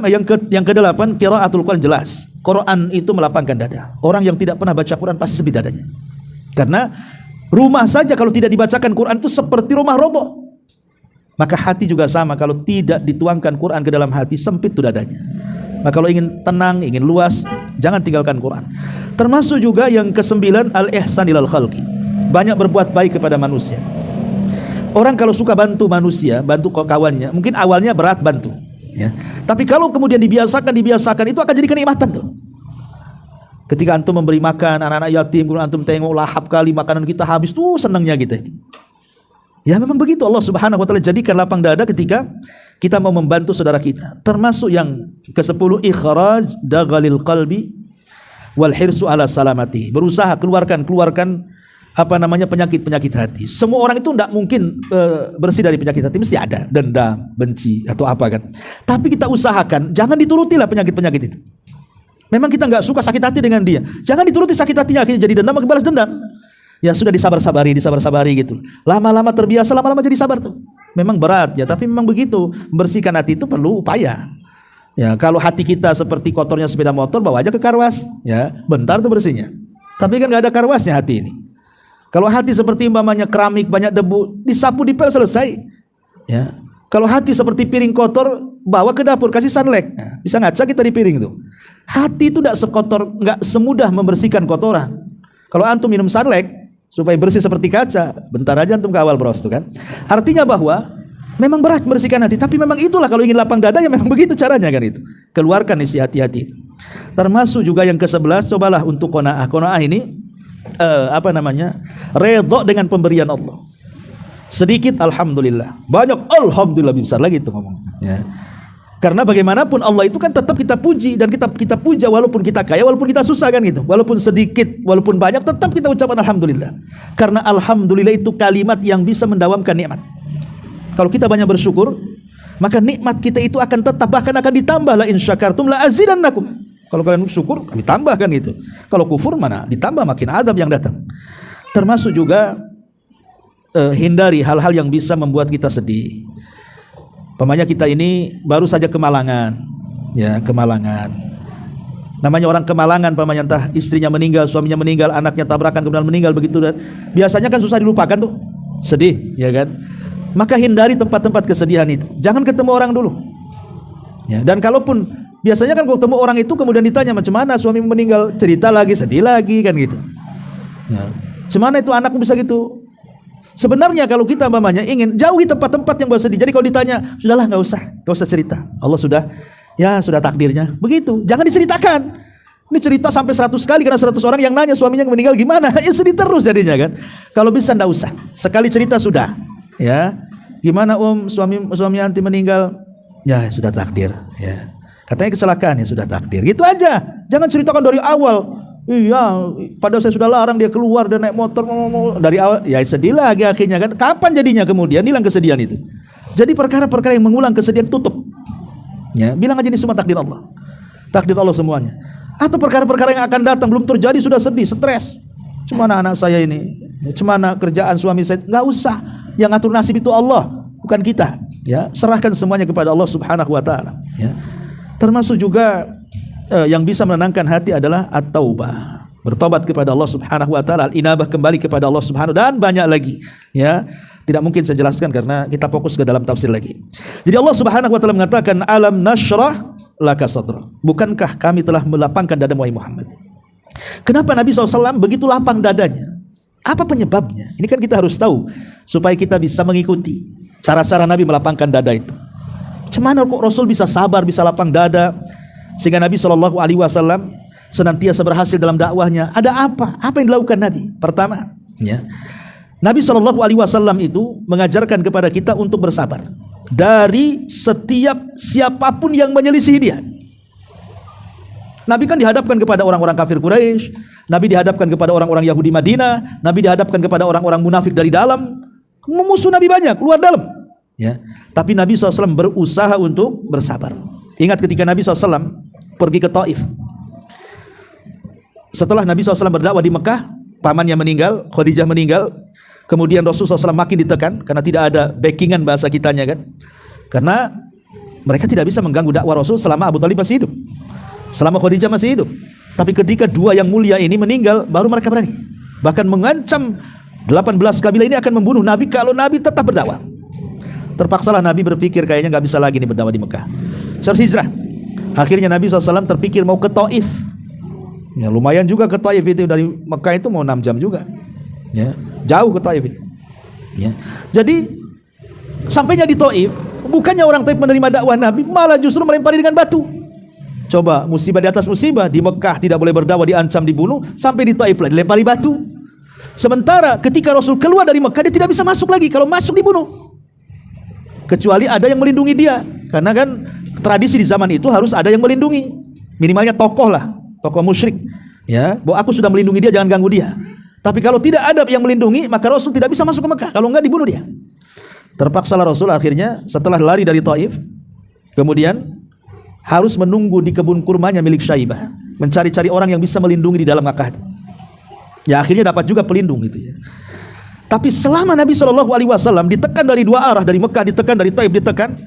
yang kedelapan, qiraatul Quran. Jelas Quran itu melapangkan dada. Orang yang tidak pernah baca Quran pasti sempit dadanya. Karena rumah saja kalau tidak dibacakan Quran itu seperti rumah roboh. Maka hati juga sama, kalau tidak dituangkan Quran ke dalam hati, sempit tuh dadanya. Maka kalau ingin tenang, ingin luas, jangan tinggalkan Quran. Termasuk juga yang kesembilan, al-ihsan ilal khalqi. Banyak berbuat baik kepada manusia. Orang kalau suka bantu manusia, bantu kawannya, mungkin awalnya berat bantu. Ya. Tapi kalau kemudian dibiasakan itu akan jadi kenikmatan tuh. Ketika antum memberi makan anak-anak yatim, kemudian antum tengok lahap kali makanan kita habis, tuh senangnya kita. Ya memang begitu Allah Subhanahu wa taala jadikan lapang dada ketika kita mau membantu saudara kita. Termasuk yang ke-10, ikhraj daghalil qalbi wal hirsu ala salamati. Berusaha keluarkan penyakit-penyakit hati. Semua orang itu tidak mungkin bersih dari penyakit hati, mesti ada dendam, benci atau apa kan. Tapi kita usahakan jangan diturutilah penyakit-penyakit itu. Memang kita nggak suka sakit hati dengan dia, jangan dituruti sakit hatinya, akhirnya jadi dendam, balas dendam. Ya sudah disabar-sabari gitu. Lama-lama terbiasa, lama-lama jadi sabar tuh. Memang berat ya, tapi memang begitu. Membersihkan hati itu perlu upaya. Ya, kalau hati kita seperti kotornya sepeda motor, bawa aja ke karwas, ya, bentar tuh bersihnya. Tapi kan nggak ada karwasnya hati ini. Kalau hati seperti umpamanya keramik banyak debu, disapu dipel selesai. Ya. Kalau hati seperti piring kotor, bawa ke dapur kasih sunlight. Nah, bisa ngaca kita di piring tuh. Hati itu nggak semudah membersihkan kotoran. Kalau antum minum sunlight supaya bersih seperti kaca, bentar aja antum ke awal bros tuh kan. Artinya bahwa memang berat membersihkan hati, tapi memang itulah kalau ingin lapang dada ya memang begitu caranya kan itu. Keluarkan isi hati-hati itu. Termasuk juga yang ke-11, cobalah untuk qanaah. Qanaah ini redha dengan pemberian Allah. Sedikit alhamdulillah, banyak alhamdulillah, besar lagi itu ngomong. Ya. Karena bagaimanapun Allah itu kan tetap kita puji, dan kita puja walaupun kita kaya, walaupun kita susah kan gitu. Walaupun sedikit, walaupun banyak, tetap kita ucapkan alhamdulillah. Karena alhamdulillah itu kalimat yang bisa mendawamkan nikmat. Kalau kita banyak bersyukur, maka nikmat kita itu akan tetap, bahkan akan ditambah. La in syakartum la azidannakum. Kalau kalian syukur, kami tambahkan gitu. Kalau kufur mana ditambah, makin azab yang datang. Termasuk juga hindari hal-hal yang bisa membuat kita sedih. Pemanya kita ini baru saja kemalangan, ya kemalangan. Namanya orang kemalangan, pemanya entah istrinya meninggal, suaminya meninggal, anaknya tabrakan kemudian meninggal begitu. Dan biasanya kan susah dilupakan tuh, sedih, ya kan? Maka hindari tempat-tempat kesedihan itu. Jangan ketemu orang dulu. Ya, dan kalaupun biasanya kan kalau ketemu orang itu kemudian ditanya macam mana suami meninggal, cerita lagi, sedih lagi kan gitu. Ya. Cemana itu anakmu bisa gitu? Sebenarnya kalau kita mamanya ingin jauhi tempat-tempat yang bersedih. Jadi kalau ditanya, sudahlah nggak usah cerita. Allah sudah takdirnya. Begitu. Jangan diceritakan. Ini cerita sampai 100 kali karena 100 orang yang nanya suaminya meninggal gimana. Ya sedih terus jadinya kan. Kalau bisa nggak usah. Sekali cerita sudah. Ya. Gimana suami anti meninggal? Ya sudah takdir. Ya. Katanya kecelakaan, ya sudah takdir. Gitu aja. Jangan ceritakan dari awal. Iya, padahal saya sudah larang dia keluar dan naik motor dari awal. Ya sedih lagi akhirnya kan. Kapan jadinya kemudian hilang kesedihan itu? Jadi perkara-perkara yang mengulang kesedihan tutup. Ya, bilang aja ini semua takdir Allah. Takdir Allah semuanya. Atau perkara-perkara yang akan datang belum terjadi sudah sedih, stres. Cemana anak saya ini? Cemana kerjaan suami saya? Enggak usah. Yang ngatur nasib itu Allah, bukan kita. Ya, serahkan semuanya kepada Allah Subhanahu wa taala. Ya. Termasuk juga yang bisa menenangkan hati adalah at-taubah, bertobat kepada Allah Subhanahu wa taala, al-inabah, kembali kepada Allah Subhanahu, dan banyak lagi ya. Tidak mungkin saya jelaskan karena kita fokus ke dalam tafsir lagi. Jadi Allah Subhanahu wa taala mengatakan alam nashrah laka sadra. Bukankah kami telah melapangkan dada wahai Muhammad? Kenapa Nabi SAW begitu lapang dadanya? Apa penyebabnya? Ini kan kita harus tahu supaya kita bisa mengikuti cara-cara Nabi melapangkan dada itu. Cemana kok Rasul bisa sabar, bisa lapang dada? Sehingga Nabi SAW senantiasa berhasil dalam dakwahnya. Ada apa? Apa yang dilakukan Nabi? Pertama, ya, Nabi SAW itu mengajarkan kepada kita untuk bersabar dari setiap siapapun yang menyelisih dia. Nabi kan dihadapkan kepada orang-orang kafir Quraisy, Nabi dihadapkan kepada orang-orang Yahudi Madinah, Nabi dihadapkan kepada orang-orang munafik dari dalam. Musuh Nabi banyak, luar dalam. Ya, tapi Nabi SAW berusaha untuk bersabar. Ingat ketika Nabi SAW pergi ke Taif. Setelah Nabi SAW berdakwah di Mekah, pamannya meninggal, Khadijah meninggal. Kemudian Rasulullah SAW makin ditekan karena tidak ada backingan bahasa kitanya kan. Karena mereka tidak bisa mengganggu dakwah Rasul selama Abu Talib masih hidup, selama Khadijah masih hidup. Tapi ketika dua yang mulia ini meninggal, baru mereka berani. Bahkan mengancam 18 kabilah ini akan membunuh Nabi kalau Nabi tetap berdakwah. Terpaksalah Nabi berpikir kayaknya nggak bisa lagi nih berdakwah di Mekah. Harus hijrah. Akhirnya Nabi SAW terpikir mau ke Taif. Ya, lumayan juga ke Taif itu, dari Mekah itu mau 6 jam juga. Ya, jauh ke Taif itu. Ya. Jadi sampainya di Taif, Bukannya orang Taif menerima dakwah Nabi, malah justru melempari dengan batu. Coba, musibah di atas musibah. Di Mekah tidak boleh berdakwah, diancam dibunuh, sampai di Taif dilempari batu. Sementara ketika Rasul keluar dari Mekah, dia tidak bisa masuk lagi. Kalau masuk dibunuh, kecuali ada yang melindungi dia. Karena kan tradisi di zaman itu harus ada yang melindungi, minimalnya tokoh lah, tokoh musyrik, ya, bahwa aku sudah melindungi dia, jangan ganggu dia. Tapi kalau tidak ada yang melindungi, maka Rasul tidak bisa masuk ke Mekah. Kalau enggak dibunuh dia. Terpaksalah Rasul akhirnya setelah lari dari Taif, kemudian harus menunggu di kebun kurmanya milik Syaibah, mencari-cari orang yang bisa melindungi di dalam Makkah. Ya akhirnya dapat juga pelindung gitu ya. Tapi selama Nabi SAW ditekan dari dua arah, dari Mekah ditekan, dari Taif ditekan,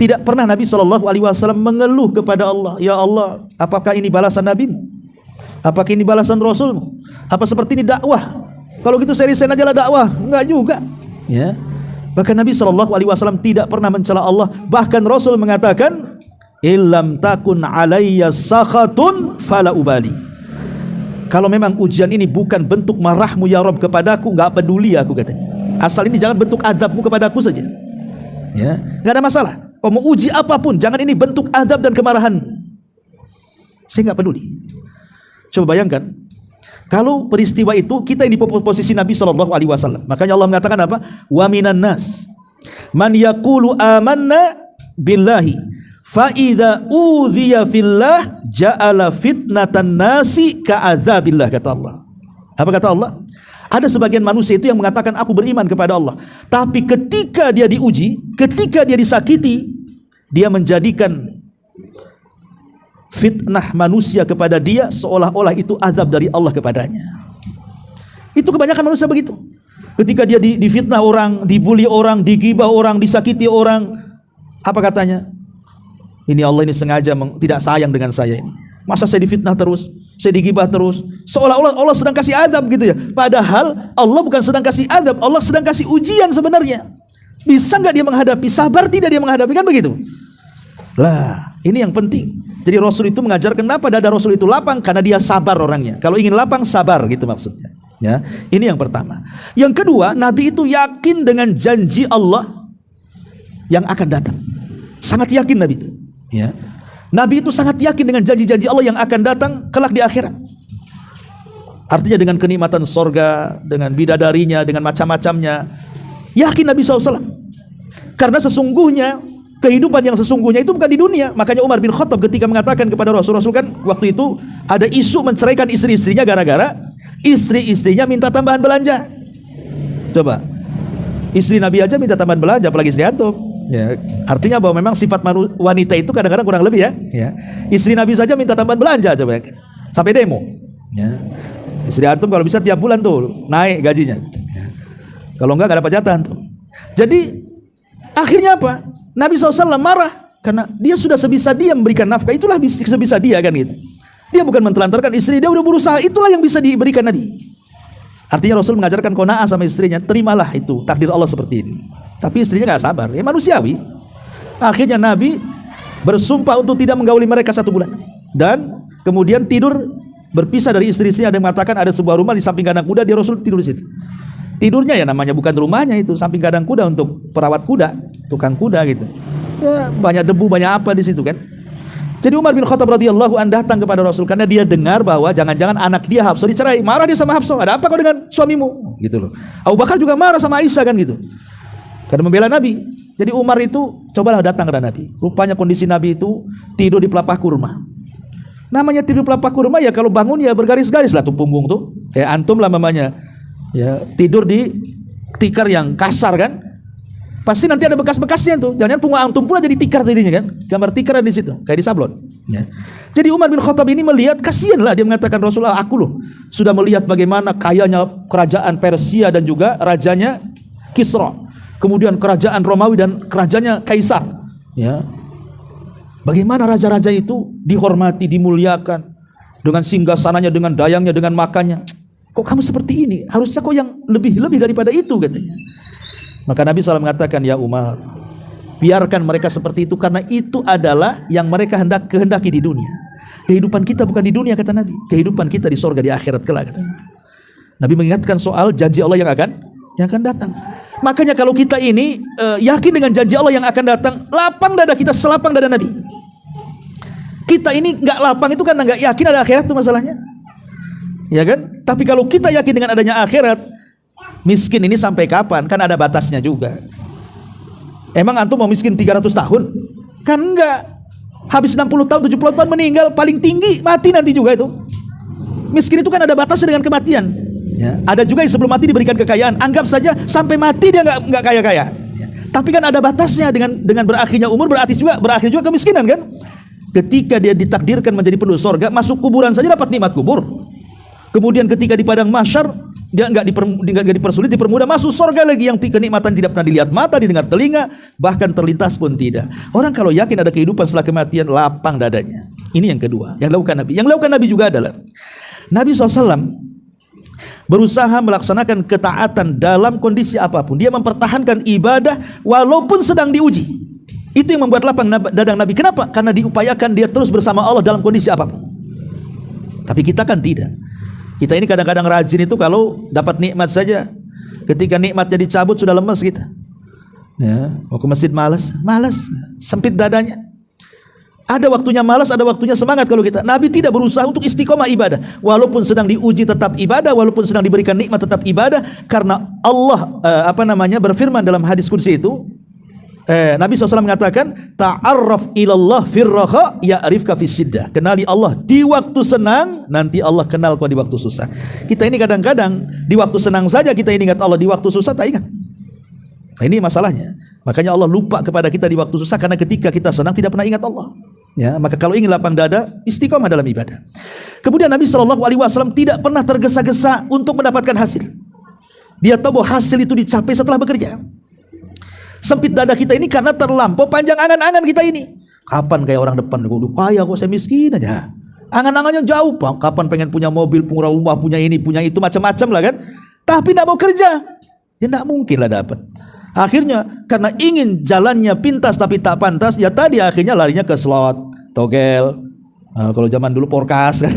tidak pernah Nabi SAW mengeluh kepada Allah, ya Allah, apakah ini balasan Nabimu? Apakah ini balasan Rasulmu? Apa seperti ini dakwah? Kalau gitu saya resign aja lah dakwah. Enggak juga, ya. Bahkan Nabi SAW tidak pernah mencela Allah. Bahkan Rasul mengatakan, illam takun alayya sakhatun fala ubali. Kalau memang ujian ini bukan bentuk marahmu ya Rabb kepadaku, enggak peduli aku, katanya. Asal ini jangan bentuk azabmu kepadaku saja, ya, enggak ada masalah. Mau uji apapun, jangan ini bentuk azab dan kemarahan. Saya enggak peduli. Coba bayangkan, kalau peristiwa itu kita yang di posisi Nabi SAW. Makanya Allah mengatakan apa? Wa minan nas man yaqulu amanna billahi fa idza udhiya fillah ja'ala fitnatan nasi ka'adzabillah, kata Allah. Apa kata Allah? Ada sebagian manusia itu yang mengatakan aku beriman kepada Allah, tapi ketika dia diuji, ketika dia disakiti, dia menjadikan fitnah manusia kepada dia seolah-olah itu azab dari Allah kepadanya. Itu kebanyakan manusia begitu. Ketika dia difitnah orang, dibully orang, digibah orang, disakiti orang, apa katanya? Ini Allah ini sengaja tidak sayang dengan saya ini. Masa saya difitnah terus, saya digibah terus, seolah-olah Allah sedang kasih azab gitu ya. Padahal Allah bukan sedang kasih azab, Allah sedang kasih ujian sebenarnya. Bisa nggak dia menghadapi? Sabar tidak dia menghadapi, kan begitu? Lah, ini yang penting. Jadi Rasul itu mengajar kenapa dada Rasul itu lapang, karena dia sabar orangnya. Kalau ingin lapang, sabar gitu maksudnya. Ya, ini yang pertama. Yang kedua, Nabi itu yakin dengan janji Allah yang akan datang. Sangat yakin Nabi itu. Ya, Nabi itu sangat yakin dengan janji-janji Allah yang akan datang kelak di akhirat. Artinya dengan kenikmatan sorga, dengan bidadarinya, dengan macam-macamnya. Yakin Nabi SAW. Karena sesungguhnya kehidupan yang sesungguhnya itu bukan di dunia. Makanya Umar bin Khattab ketika mengatakan kepada Rasul kan waktu itu ada isu menceraikan istri-istrinya gara-gara istri-istrinya minta tambahan belanja. Coba, istri Nabi aja minta tambahan belanja, apalagi istri antum. Ya, artinya bahwa memang sifat wanita itu kadang-kadang kurang lebih ya. Istri Nabi saja minta tambahan belanja, coba sampai demo. Ya. Istri antum kalau bisa tiap bulan tuh naik gajinya. Ya. Kalau enggak dapat jatah tuh. Jadi akhirnya apa? Nabi SAW marah karena dia sudah sebisa dia memberikan nafkah. Itulah sebisa dia kan gitu. Dia bukan mentelantarkan istri, dia udah berusaha. Itulah yang bisa diberikan Nabi. Artinya Rasul mengajarkan qanaah sama istrinya, terimalah itu takdir Allah seperti ini. Tapi istrinya gak sabar, ya manusiawi. Akhirnya Nabi bersumpah untuk tidak menggauli mereka 1 bulan. Dan kemudian tidur berpisah dari istri-istrinya. Ada yang mengatakan ada sebuah rumah di samping kandang kuda, dia Rasul tidur di situ. Tidurnya ya namanya bukan rumahnya itu, samping kandang kuda untuk perawat kuda, tukang kuda gitu. Ya, banyak debu, banyak apa di situ kan. Jadi Umar bin Khattab radhiyallahu an datang kepada Rasul karena dia dengar bahwa jangan-jangan anak dia Hafsah dicerai. Marah dia sama Hafsah, ada apa kau dengan suamimu? Gitu loh. Abu Bakar juga marah sama Aisyah kan gitu. Karena membela Nabi. Jadi Umar itu cobalah datang kepada Nabi. Rupanya kondisi Nabi itu tidur di pelepah kurma. Namanya tidur di pelepah kurma ya kalau bangun ya bergaris-garis lah tuh punggung tuh. Kayak antum lah mamanya. Ya, tidur di tikar yang kasar kan? Pasti nanti ada bekas-bekasnya tuh. Jangan punggung antum pula jadi tikar jadinya kan? Gambar tikar ada di situ, kayak di sablon. Ya. Jadi Umar bin Khattab ini melihat, kasihanlah dia mengatakan Rasulullah, aku loh sudah melihat bagaimana kayanya kerajaan Persia dan juga rajanya Kisra. Kemudian kerajaan Romawi dan kerajanya Kaisar. Ya. Bagaimana raja-raja itu dihormati, dimuliakan dengan singgasananya, dengan dayangnya, dengan makannya. Kok kamu seperti ini? Harusnya kok yang lebih daripada itu, katanya. Maka Nabi SAW mengatakan, ya Umar, biarkan mereka seperti itu karena itu adalah yang mereka kehendaki di dunia. Kehidupan kita bukan di dunia, kata Nabi. Kehidupan kita di surga, di akhirat kelak, katanya. Nabi mengingatkan soal janji Allah yang akan datang. Makanya kalau kita ini yakin dengan janji Allah yang akan datang, lapang dada kita selapang dada Nabi. Kita ini nggak lapang itu karena nggak yakin ada akhirat, itu masalahnya, ya kan? Tapi kalau kita yakin dengan adanya akhirat, miskin ini sampai kapan? Kan ada batasnya juga. Emang antum mau miskin 300 tahun? Kan enggak. Habis 60 tahun, 70 tahun meninggal, paling tinggi mati nanti juga itu. Miskin itu kan ada batasnya dengan kematian. Ya. Ada juga yang sebelum mati diberikan kekayaan. Anggap saja sampai mati dia nggak kaya-kaya. Ya. Tapi kan ada batasnya dengan berakhirnya umur, berakhir juga kemiskinan kan. Ketika dia ditakdirkan menjadi penduduk surga, masuk kuburan saja dapat nikmat kubur. Kemudian ketika di padang mahsyar dia nggak dipersulit, dipermudah, masuk surga lagi yang kenikmatan tidak pernah dilihat mata, didengar telinga, bahkan terlintas pun tidak. Orang kalau yakin ada kehidupan setelah kematian, lapang dadanya. Ini yang kedua yang dilakukan Nabi. Yang dilakukan Nabi juga adalah Nabi SAW berusaha melaksanakan ketaatan dalam kondisi apapun. Dia mempertahankan ibadah walaupun sedang diuji. Itu yang membuat lapang dadang Nabi. Kenapa? Karena diupayakan dia terus bersama Allah dalam kondisi apapun. Tapi kita kan tidak. Kita ini kadang-kadang rajin itu kalau dapat nikmat saja. Ketika nikmatnya dicabut sudah lemes kita. Ya, mau ke masjid malas, sempit dadanya. Ada waktunya malas, ada waktunya semangat kalau kita. Nabi tidak berusaha untuk istiqomah ibadah. Walaupun sedang diuji tetap ibadah, walaupun sedang diberikan nikmat tetap ibadah, karena Allah berfirman dalam hadis qudsi itu. Nabi SAW mengatakan, ta'arraf ilallah firraha ya'rifka fisiddah. Kenali Allah di waktu senang, nanti Allah kenal kau di waktu susah. Kita ini kadang-kadang di waktu senang saja kita ingat Allah, di waktu susah tak ingat. Nah, ini masalahnya. Makanya Allah lupa kepada kita di waktu susah, karena ketika kita senang tidak pernah ingat Allah. Ya, maka kalau ingin lapang dada, istiqomah dalam ibadah. Kemudian Nabi SAW tidak pernah tergesa-gesa untuk mendapatkan hasil. Dia tahu bahwa hasil itu dicapai setelah bekerja. Sempit dada kita ini karena terlampau panjang angan-angan kita ini. Kapan kayak orang depan, gue kaya kok, saya miskin aja. Angan-angannya jauh, Pak. Kapan pengen punya mobil, punya rumah, punya ini, punya itu, macam-macam lah kan. Tapi tidak mau kerja, ya tidak mungkin lah dapat. Akhirnya karena ingin jalannya pintas tapi tak pantas, ya tadi akhirnya larinya ke slot, togel. Kalau zaman dulu porkas kan,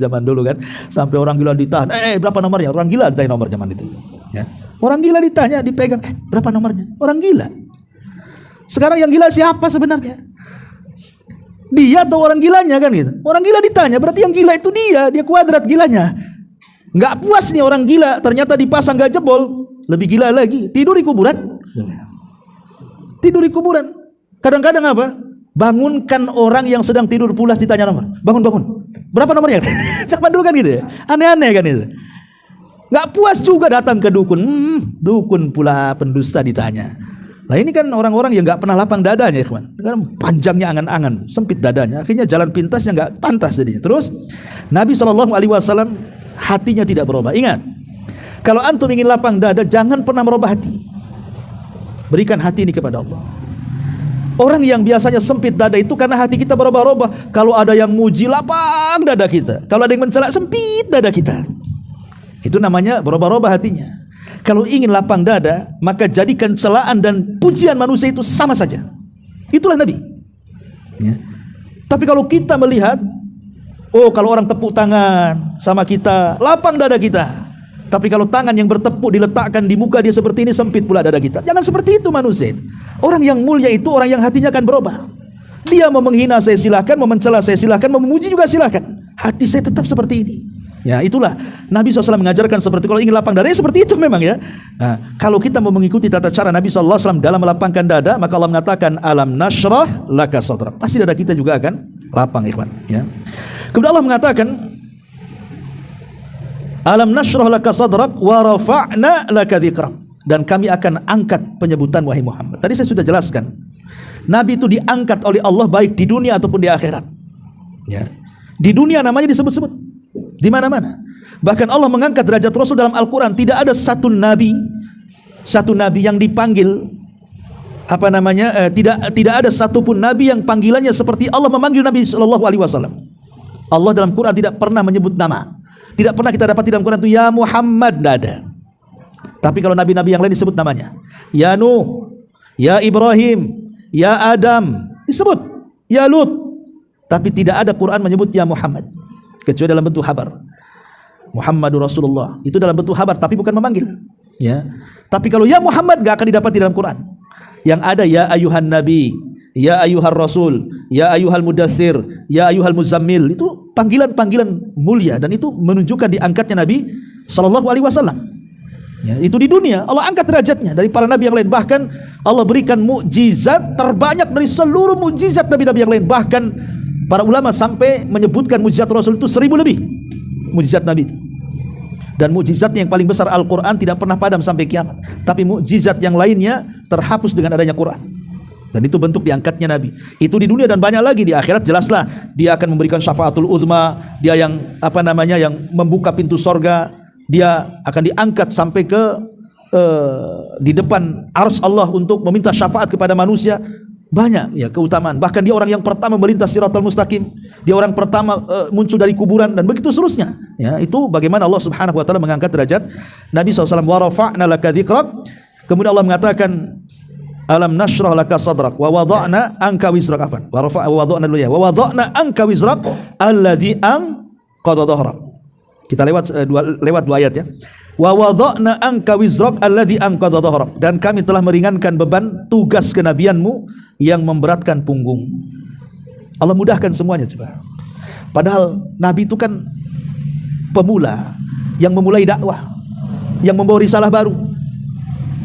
zaman dulu kan, sampai orang gila ditahan. Berapa nomornya? Orang gila ditanya nomor zaman itu. Ya. Orang gila ditanya, dipegang, berapa nomornya? Orang gila. Sekarang yang gila siapa sebenarnya? Dia atau orang gilanya kan gitu. Orang gila ditanya, berarti yang gila itu dia kuadrat gilanya. Nggak puas nih orang gila, ternyata dipasang gak jebol, lebih gila lagi, tidur di kuburan. Tidur di kuburan. Kadang-kadang apa? Bangunkan orang yang sedang tidur pulas, ditanya nomor. Bangun. Berapa nomornya? Zaman dulu kan gitu ya. Aneh-aneh kan itu. Nggak puas juga datang ke dukun. Dukun pula pendusta ditanya. Nah ini kan orang-orang yang nggak pernah lapang dadanya, ikhwan. Kan panjangnya angan-angan, sempit dadanya. Akhirnya jalan pintasnya nggak pantas jadinya. Terus Nabi SAW hatinya tidak berubah. Ingat, kalau antum ingin lapang dada, jangan pernah merubah hati. Berikan hati ini kepada Allah. Orang yang biasanya sempit dada itu karena hati kita berubah-ubah. Kalau ada yang muji, lapang dada kita. Kalau ada yang mencela, sempit dada kita. Itu namanya berubah-ubah hatinya. Kalau ingin lapang dada, maka jadikan celaan dan pujian manusia itu sama saja. Itulah Nabi. Ya. Tapi kalau kita melihat, kalau orang tepuk tangan sama kita, lapang dada kita. Tapi kalau tangan yang bertepuk diletakkan di muka dia seperti ini, sempit pula dada kita. Jangan seperti itu manusia. Orang yang mulia itu orang yang hatinya akan berubah. Dia mau menghina saya silakan, mau mencela saya silakan, mau memuji juga silakan. Hati saya tetap seperti ini. Ya, itulah Nabi SAW mengajarkan seperti kalau ingin lapang dada seperti itu memang ya. Nah, kalau kita mau mengikuti tata cara Nabi SAW dalam melapangkan dada, maka Allah mengatakan alam nashrah laka sadrak. Pasti dada kita juga akan lapang, ikhwan. Ya. Kemudian Allah mengatakan alam nashrah laka sadrak wa rafa'na laka dzikrak. Dan kami akan angkat penyebutan wahai Muhammad. Tadi saya sudah jelaskan. Nabi itu diangkat oleh Allah baik di dunia ataupun di akhirat. Ya. Di dunia namanya disebut-sebut di mana-mana. Bahkan Allah mengangkat derajat Rasul dalam Al-Quran. Tidak ada satu nabi yang dipanggil tidak ada satupun nabi yang panggilannya seperti Allah memanggil Nabi SAW. Allah dalam Quran tidak pernah menyebut nama. Tidak pernah kita dapat dalam Quran itu ya Muhammad, tidak ada. Tapi kalau nabi-nabi yang lain disebut namanya. Ya Nuh, ya Ibrahim, ya Adam, disebut. Ya Lut. Tapi tidak ada Quran menyebut ya Muhammad, kecuali dalam bentuk khabar. Muhammadur Rasulullah itu dalam bentuk khabar tapi bukan memanggil. Ya. Tapi kalau ya Muhammad nggak akan didapat di dalam Quran. Yang ada ya ayuhan nabi, ya ayuhar rasul, ya ayuhal mudathir, ya ayuhal muzammil. Itu panggilan-panggilan mulia dan itu menunjukkan diangkatnya Nabi sallallahu alaihi wasallam. Ya, itu di dunia Allah angkat derajatnya dari para nabi yang lain. Bahkan Allah berikan mukjizat terbanyak dari seluruh mukjizat nabi-nabi yang lain. Bahkan para ulama sampai menyebutkan mukjizat Rasul itu 1000 lebih mukjizat Nabi itu. Dan mukjizatnya yang paling besar Al-Quran tidak pernah padam sampai kiamat. Tapi mukjizat yang lainnya terhapus dengan adanya Quran. Dan itu bentuk diangkatnya Nabi. Itu di dunia dan banyak lagi di akhirat. Jelaslah dia akan memberikan syafaatul uzma. Dia yang yang membuka pintu sorga. Dia akan diangkat sampai ke di depan arsy Allah untuk meminta syafaat kepada manusia. Banyak ya keutamaan. Bahkan dia orang yang pertama melintas Shiratal Mustaqim. Dia orang pertama muncul dari kuburan dan begitu seterusnya. Ya, itu bagaimana Allah Subhanahu wa taala mengangkat derajat Nabi SAW. Wa rafa'na laka dzikrak. Kemudian Allah mengatakan alam nashrah laka sadrak wa wada'na anka wizrak. Wa wada'na dulu ya. Wa wada'na anka wizrak alladzi anqadha dhahrak. Kita lewat dua ayat ya. Wa wada'na anka wizrak alladzi anqadha dhahrak. Dan kami telah meringankan beban tugas kenabianmu yang memberatkan punggung. Allah mudahkan semuanya coba. Padahal Nabi itu kan pemula yang memulai dakwah, yang membawa risalah baru.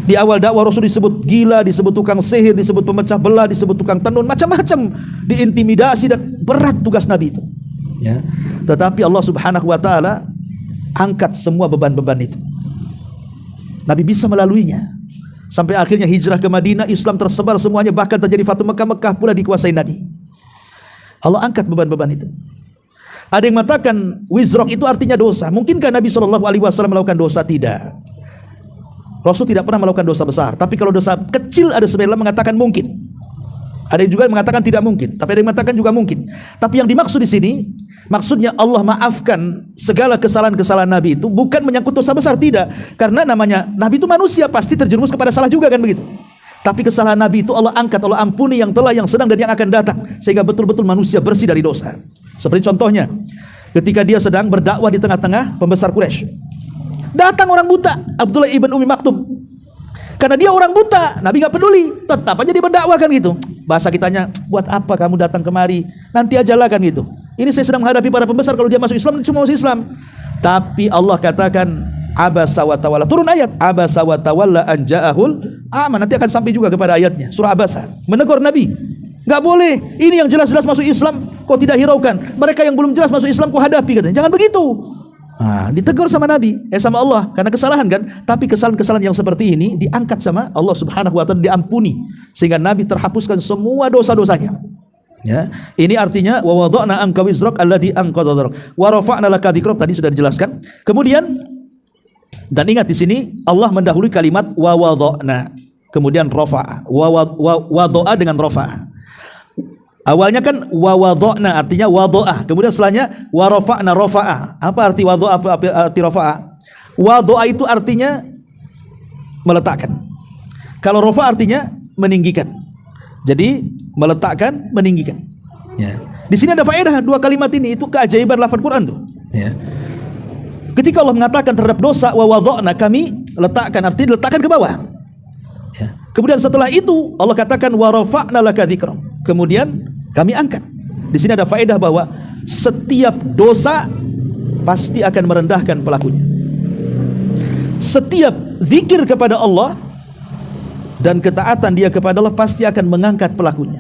Di awal dakwah Rasul disebut gila, disebut tukang sihir, disebut pemecah belah, disebut tukang tenun, macam-macam, diintimidasi dan berat tugas Nabi itu. Ya. Tetapi Allah Subhanahu wa taala angkat semua beban-beban itu. Nabi bisa melaluinya. Sampai akhirnya hijrah ke Madinah, Islam tersebar semuanya, bahkan terjadi Fatu Mekah, Mekah pula dikuasai Nabi. Allah angkat beban-beban itu. Ada yang mengatakan wizrok itu artinya dosa. Mungkinkah Nabi SAW melakukan dosa? Tidak. Rasul tidak pernah melakukan dosa besar. Tapi kalau dosa kecil ada sebagian mengatakan mungkin. Ada yang juga mengatakan tidak mungkin. Tapi ada yang mengatakan juga mungkin. Tapi yang dimaksud di sini, maksudnya Allah maafkan segala kesalahan-kesalahan Nabi itu bukan menyangkut dosa besar, tidak. Karena namanya Nabi itu manusia, pasti terjerumus kepada salah juga kan begitu. Tapi kesalahan Nabi itu Allah angkat, Allah ampuni yang telah, yang sedang dan yang akan datang, sehingga betul-betul manusia bersih dari dosa. Seperti contohnya, ketika dia sedang berdakwah di tengah-tengah pembesar Quraisy, datang orang buta, Abdullah ibn Umi Maktum. Karena dia orang buta, Nabi gak peduli, tetap aja dia berdakwah kan gitu. Bahasa kitanya, buat apa kamu datang kemari? Nanti aja lah kan gitu. Ini saya sedang menghadapi para pembesar, kalau dia masuk Islam, cuma masuk Islam. Tapi Allah katakan, abasa wa tawalla. Turun ayat, abasa wa tawalla an ja'ahul a'ma. Nanti akan sampai juga kepada ayatnya, surah Abasa. Menegur Nabi, gak boleh, ini yang jelas-jelas masuk Islam kau tidak hiraukan, mereka yang belum jelas masuk Islam kau hadapi, katanya. Jangan begitu. Nah, ditegur sama Nabi, sama Allah, karena kesalahan kan. Tapi kesalahan-kesalahan yang seperti ini diangkat sama Allah Subhanahu wa taala, diampuni, sehingga Nabi terhapuskan semua dosa-dosanya. Ya, ini artinya wa wada'na anka wizrak alladzi anqadha dhahrak wa rafa'na laka dzikrak, tadi sudah dijelaskan. Kemudian, dan ingat di sini Allah mendahului kalimat wa wada'na, kemudian rafa'a, wada'a dengan rafa'a. Awalnya kan wa wada'na artinya wada'ah, kemudian setelahnya wa rafa'na rafa'a. Apa arti wada'ah, apa arti rafa'a? Wada'ah itu artinya meletakkan. Kalau rafa' artinya meninggikan. Jadi meletakkan, meninggikan. Ya. Di sini ada faedah dua kalimat ini, itu keajaiban lafaz Quran tuh. Ya. Ketika Allah mengatakan terhadap dosa wa wada'na, kami letakkan, artinya letakkan ke bawah. Ya. Kemudian setelah itu Allah katakan wa rafa'na laka dzikrak. Kemudian kami angkat. Di sini ada faedah bahwa setiap dosa pasti akan merendahkan pelakunya. Setiap zikir kepada Allah dan ketaatan dia kepada Allah pasti akan mengangkat pelakunya.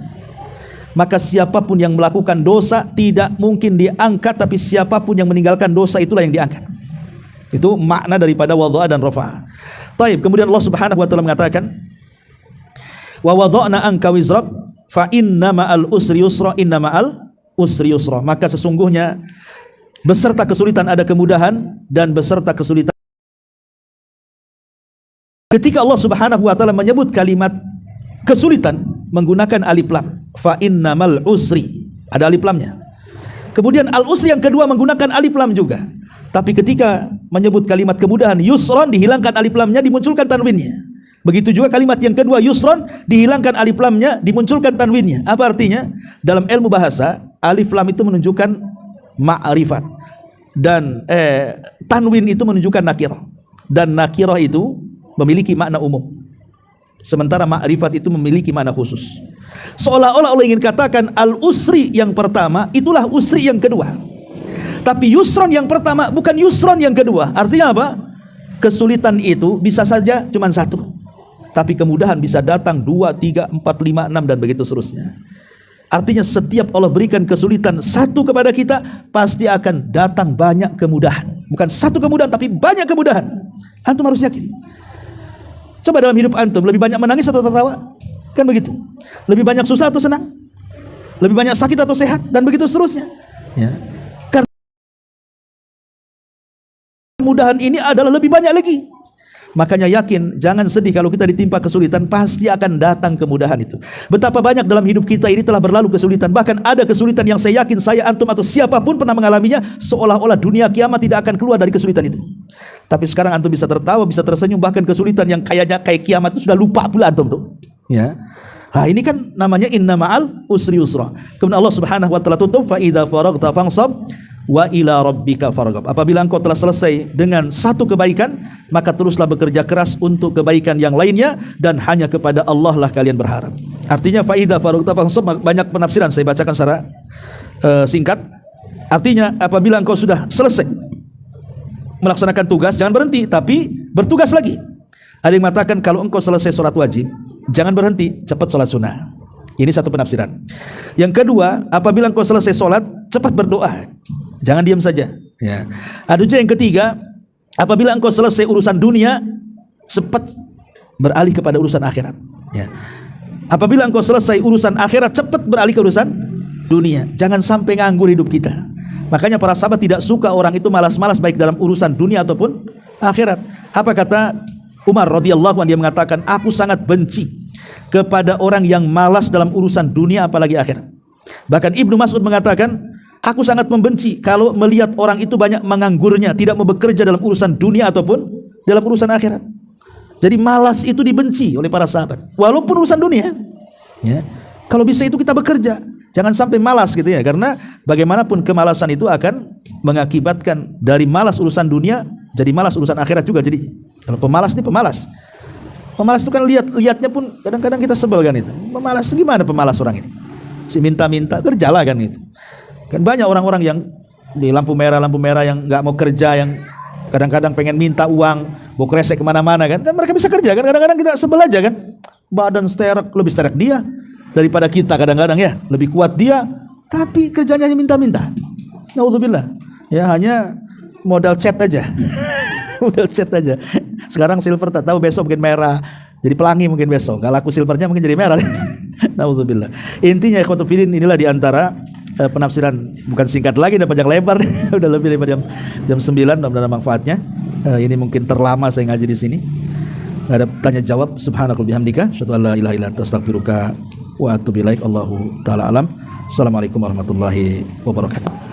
Maka siapapun yang melakukan dosa tidak mungkin diangkat, tapi siapapun yang meninggalkan dosa itulah yang diangkat. Itu makna daripada wadha'a dan rafa'a. Taib. Kemudian Allah Subhanahu wa taala mengatakan wa wadha'na anka wizrak fa inna ma'al usri yusra, inna ma'al usri yusra. Maka sesungguhnya beserta kesulitan ada kemudahan, dan beserta kesulitan. Ketika Allah Subhanahu wa taala menyebut kalimat kesulitan menggunakan alif lam, fa innamal usri, ada alif lamnya. Kemudian al usri yang kedua menggunakan alif lam juga. Tapi ketika menyebut kalimat kemudahan yusron, dihilangkan alif lamnya, dimunculkan tanwinnya. Begitu juga kalimat yang kedua yusron, dihilangkan alif lamnya, dimunculkan tanwinnya. Apa artinya? Dalam ilmu bahasa, alif lam itu menunjukkan ma'rifat, dan tanwin itu menunjukkan nakirah, dan nakirah itu memiliki makna umum, sementara ma'rifat itu memiliki makna khusus. Seolah-olah Allah ingin katakan al-usri yang pertama itulah usri yang kedua. Tapi yusron yang pertama bukan yusron yang kedua. Artinya apa? Kesulitan itu bisa saja cuma satu, tapi kemudahan bisa datang 2, 3, 4, 5, 6 dan begitu seterusnya. Artinya setiap Allah berikan kesulitan satu kepada kita, pasti akan datang banyak kemudahan. Bukan satu kemudahan, tapi banyak kemudahan. Antum harus yakin. Coba dalam hidup antum, lebih banyak menangis atau tertawa? Kan begitu. Lebih banyak susah atau senang? Lebih banyak sakit atau sehat? Dan begitu seterusnya. Ya. Karena kemudahan ini adalah lebih banyak lagi. Makanya yakin, jangan sedih kalau kita ditimpa kesulitan, pasti akan datang kemudahan itu. Betapa banyak dalam hidup kita ini telah berlalu kesulitan. Bahkan ada kesulitan yang saya yakin saya, antum atau siapapun pernah mengalaminya, seolah-olah dunia kiamat tidak akan keluar dari kesulitan itu. Tapi sekarang antum bisa tertawa, bisa tersenyum, bahkan kesulitan yang kayaknya kayak kiamat itu sudah lupa pula antum tuh. Ya. Nah, ini kan namanya inna ma'al usri yusra. Kemudian Allah Subhanahu wa taala tutup, fa idza faraghta fansab wa ila rabbika farghab. Apabila engkau telah selesai dengan satu kebaikan, maka teruslah bekerja keras untuk kebaikan yang lainnya, dan hanya kepada Allah lah kalian berharap. Artinya fa idza faraghta fansab, banyak penafsiran, saya bacakan secara singkat. Artinya apabila engkau sudah selesai melaksanakan tugas, jangan berhenti, tapi bertugas lagi. Ada yang mengatakan kalau engkau selesai sholat wajib, jangan berhenti, cepat sholat sunnah. Ini satu penafsiran. Yang kedua, apabila engkau selesai sholat, cepat berdoa, jangan diam saja. Ya. Ada juga yang ketiga, apabila engkau selesai urusan dunia, cepat beralih kepada urusan akhirat. Ya. Apabila engkau selesai urusan akhirat, cepat beralih ke urusan dunia. Jangan sampai nganggur hidup kita. Makanya para sahabat tidak suka orang itu malas-malas baik dalam urusan dunia ataupun akhirat. Apa kata Umar radhiyallahu anhu? Dia mengatakan, aku sangat benci kepada orang yang malas dalam urusan dunia apalagi akhirat. Bahkan Ibnu Mas'ud mengatakan, aku sangat membenci kalau melihat orang itu banyak menganggurnya, tidak mau bekerja dalam urusan dunia ataupun dalam urusan akhirat. Jadi malas itu dibenci oleh para sahabat, walaupun urusan dunia. Ya. Kalau bisa itu kita bekerja, jangan sampai malas gitu ya. Karena bagaimanapun kemalasan itu akan mengakibatkan dari malas urusan dunia jadi malas urusan akhirat juga. Jadi kalau pemalas ini pemalas itu kan lihatnya pun kadang-kadang kita sebel kan itu. Pemalas gimana pemalas orang ini? Si minta-minta kerjalah kan itu. Kan banyak orang-orang yang di lampu merah yang nggak mau kerja, yang kadang-kadang pengen minta uang, bawa kresek kemana-mana kan. Dan mereka bisa kerja kan. Kadang-kadang kita sebel aja kan. Badan lebih sterek dia daripada kita kadang-kadang ya. Lebih kuat dia, tapi kerjanya hanya minta-minta. Naudzubillah. Ya hanya modal chat aja. Modal chat aja. Sekarang silver tak tahu besok mungkin merah, jadi pelangi mungkin besok. Kalau laku silvernya mungkin jadi merah. Nauzubillah. Intinya ikhwatu fillah, inilah diantara penafsiran, bukan singkat lagi, udah panjang lebar. Udah lebih dari jam 9, mudah-mudahan manfaatnya. Ini mungkin terlama saya ngaji di sini. Ada tanya jawab. Subhanakallahumma bihamdika, asyhadu an la ilaha illa anta, astaghfiruka wa atubu ilaik. Allahu taala alam. Assalamualaikum warahmatullahi wabarakatuh.